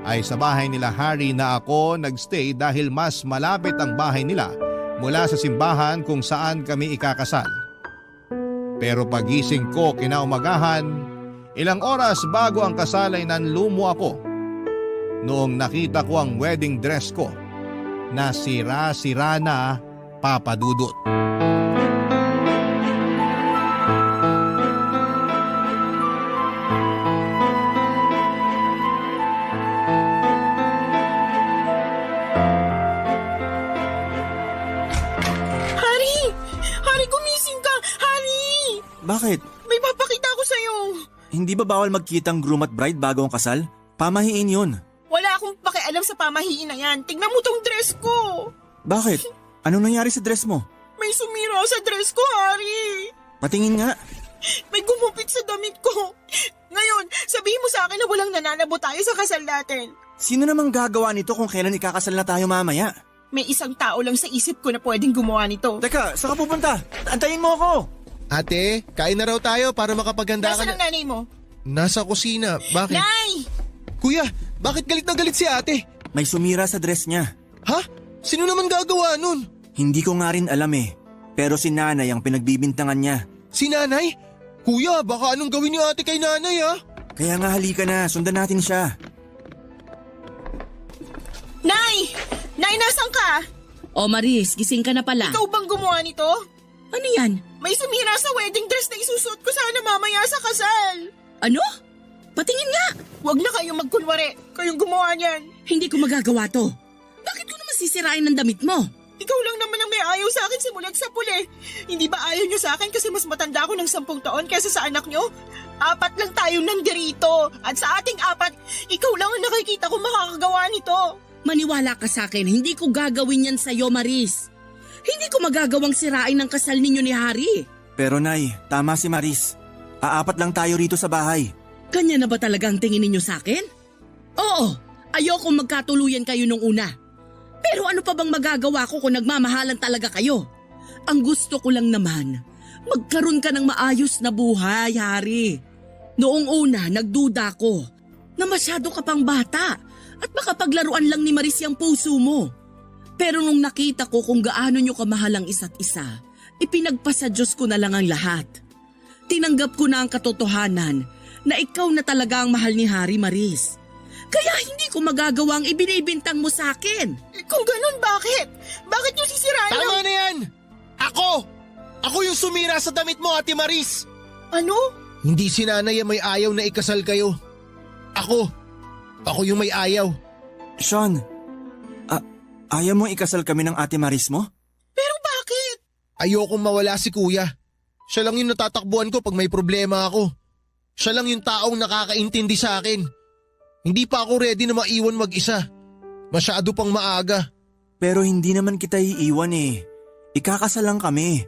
ay sa bahay nila Harry na ako nagstay dahil mas malapit ang bahay nila mula sa simbahan kung saan kami ikakasal. Pero pagising ko kinaumagahan, ilang oras bago ang kasal ay nanlumo ako noong nakita ko ang wedding dress ko na sira-sira na, Papa Dudut. Bakit? May papakita ko sa'yo. Hindi ba bawal magkitang groom at bride bago ang kasal? Pamahiin yun. Wala akong pakialam sa pamahiin na yan. Tingnan mo tong dress ko. Bakit? Anong nangyari sa dress mo? May sumira sa dress ko, Hari. Patingin nga. May gumupit sa damit ko. Ngayon, sabihin mo sa akin na walang nananabo tayo sa kasal natin. Sino namang gagawa nito kung kailan ikakasal na tayo mamaya? May isang tao lang sa isip ko na pwedeng gumawa nito. Teka, saan ka pupunta? Antayin mo ako! Ate, kain na raw tayo para makapaganda ka Nasaan ang nanay mo? Nasa kusina. Bakit? Nay! Kuya, bakit galit na galit si ate? May sumira sa dress niya. Ha? Sino naman gagawa nun? Hindi ko nga rin alam eh. Pero si nanay ang pinagbibintangan niya. Si nanay? Kuya, baka anong gawin ni ate kay nanay ha? Kaya nga halika na, sundan natin siya. Nay! Nay, nasan ka? O Maris, gising ka na pala. Ikaw bang gumawa nito? Ano yan? May sumira sa wedding dress na isusuot ko sana mamaya sa kasal. Ano? Patingin nga! Huwag na kayong magkunwari. Kayong gumawa niyan. Hindi ko magagawa to. Bakit ko naman sisirain ng damit mo? Ikaw lang naman ang may ayaw sa akin simulat sa puli. Hindi ba ayaw niyo sa akin kasi mas matanda ako ng 10 taon kaysa sa anak niyo? 4 lang tayo nandirito. At sa ating 4, ikaw lang ang nakikita ko makakagawa nito. Maniwala ka sa akin, hindi ko gagawin yan sa'yo, Maris. Hindi ko magagawang sirain ang kasal ninyo ni Harry. Pero Nay, tama si Maris. 4 lang tayo rito sa bahay. Kanya na ba talaga ang tingin ninyo sa akin? Oo, ayoko magkatuluyan kayo nung una. Pero ano pa bang magagawa ko kung nagmamahalan talaga kayo? Ang gusto ko lang naman, Magkaroon ka ng maayos na buhay, Hari. Noong una, nagduda ko na masyado ka pang bata at makapaglaruan lang ni Maris ang puso mo. Pero nung nakita ko kung gaano nyo kamahal ang isa't isa, ipinagpasa Diyos ko na lang ang lahat. Tinanggap ko na ang katotohanan na ikaw na talaga ang mahal ni Hari, Maris. Kaya hindi ko magagawa ang ibinibintang mo sa akin. Kung ganun, bakit? Bakit nyo sisirain Tama na yan! Ako yung sumira sa damit mo, Ate Maris! Ano? Hindi si nanay ang may ayaw na ikasal kayo. Ako yung may ayaw. Sean, ayaw mong ikasal kami ng Ate Maris mo? Pero bakit? Ayokong mawala si kuya. Siya lang yung natatakbuhan ko pag may problema ako. Siya lang yung taong nakakaintindi sa akin. Hindi pa ako ready na maiwan mag-isa. Masyado pang maaga. Pero hindi naman kita iiwan eh. Ikakasal lang kami.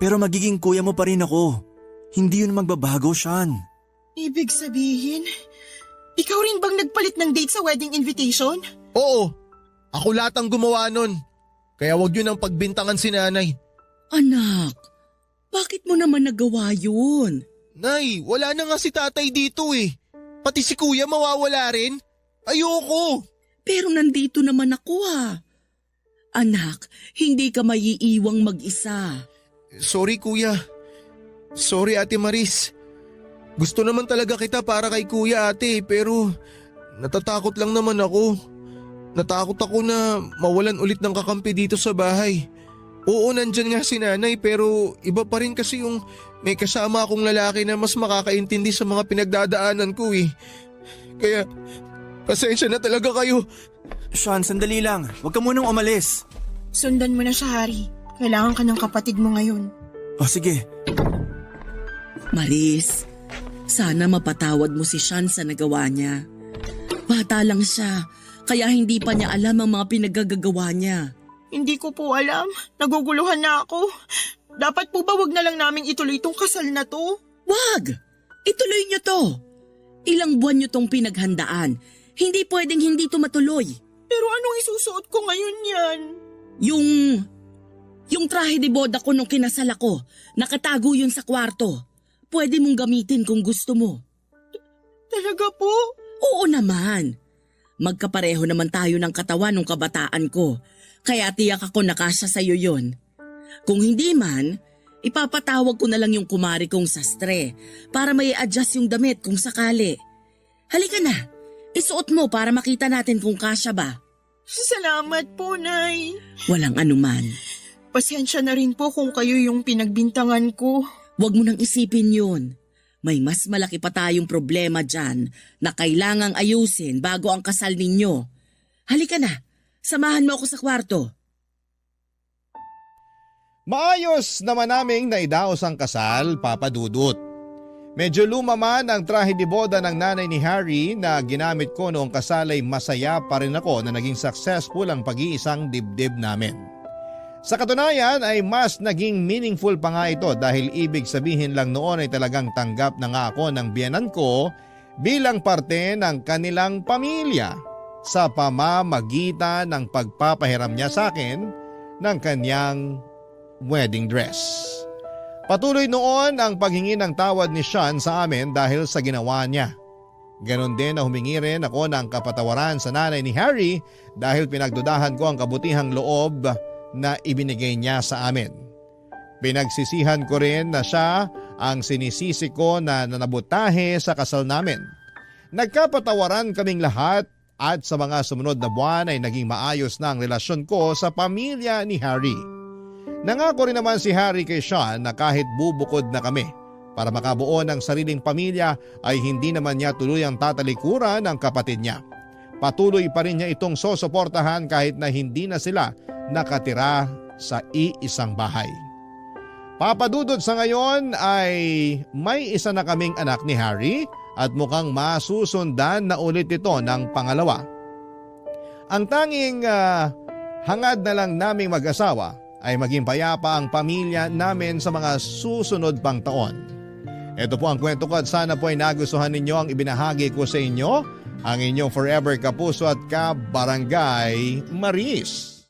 Pero magiging kuya mo pa rin ako. Hindi yun magbabago, Sean. Ibig sabihin, ikaw rin bang nagpalit ng date sa wedding invitation? Oo, ako lahat ang gumawa nun. Kaya wag yun ang pagbintangan si nanay. Anak, bakit mo naman nagawa yun? Nay, wala na nga si tatay dito eh. Pati si kuya mawawala rin. Ayoko. Pero nandito naman ako Anak, hindi ka maiiwang mag-isa. Sorry kuya. Sorry Ate Maris. Gusto naman talaga kita para kay kuya ate pero natatakot lang naman ako. Natakot ako na mawalan ulit ng kakampi dito sa bahay. Oo, nandyan nga si nanay pero iba pa rin kasi yung may kasama akong lalaki na mas makakaintindi sa mga pinagdadaanan ko eh. Kaya pasensya na talaga kayo. Sean, sandali lang. Huwag ka munang umalis. Sundan mo na siya, Hari. Kailangan ka ng kapatid mo ngayon. O sige. Maris, sana mapatawad mo si Sean sa nagawa niya. Bata lang siya, kaya hindi pa niya alam ang mga pinagagagawa niya. Hindi ko po alam. Naguguluhan na ako. Dapat po ba wag na lang naming ituloy itong kasal na to? Wag! Ituloy niyo to. Ilang buwan niyo tong pinaghandaan. Hindi pwedeng hindi to matuloy. Pero anong isusuot ko ngayon yan? Yung trahe de boda ko nung kinasal ako, nakatago yun sa kwarto. Pwede mong gamitin kung gusto mo. Talaga po? Oo naman. Magkapareho naman tayo ng katawan nung kabataan ko. Kaya tiyak ako nakasya sa'yo yun. Kung hindi man, ipapatawag ko na lang yung kumari kong sastre para may adjust yung damit kung sakali. Halika na, isuot mo para makita natin kung kasya ba. Salamat po, Nay. Walang anuman. Pasensya na rin po kung kayo yung pinagbintangan ko. Huwag mo nang isipin yun. May mas malaki pa tayong problema dyan na kailangang ayusin bago ang kasal ninyo. Halika na, samahan mo ako sa kwarto. Maayos naman naming naidaos ang kasal, Papa Dudut. Medyo luma man ang trahe de boda ng nanay ni Harry na ginamit ko noong kasal ay masaya pa rin ako na naging successful ang pag-iisang dibdib namin. Sa katunayan ay mas naging meaningful pa nga ito dahil ibig sabihin lang noon ay talagang tanggap na nga ako ng biyenan ko bilang parte ng kanilang pamilya sa pamamagitan ng pagpapahiram niya sa akin ng kanyang wedding dress. Patuloy noon ang paghingi ng tawad ni Sean sa amin dahil sa ginawa niya. Ganon din na humingi rin ako ng kapatawaran sa nanay ni Harry dahil pinagdudahan ko ang kabutihang loob na ibinigay niya sa amin. Pinagsisihan ko rin na siya ang sinisisi ko na nanabutahe sa kasal namin. Nagkapatawaran kaming lahat at sa mga sumunod na buwan ay naging maayos na ang relasyon ko sa pamilya ni Harry. Nangako rin naman si Harry kay Sean na kahit bubukod na kami para makabuo ng sariling pamilya ay hindi naman niya tuluyang tatalikuran ng kapatid niya. Patuloy pa rin niya itong sosuportahan kahit na hindi na sila nakatira sa iisang bahay. Papadudod sa ngayon ay may isa na kaming anak ni Harry at mukhang masusundan na ulit ito ng pangalawa. Ang tanging hangad na lang naming mag-asawa ay maging payapa ang pamilya namin sa mga susunod pang taon. Ito po ang kwento ko at sana po ay nagustuhan ninyo ang ibinahagi ko sa inyo, ang inyong forever kapuso at kabarangay Maris.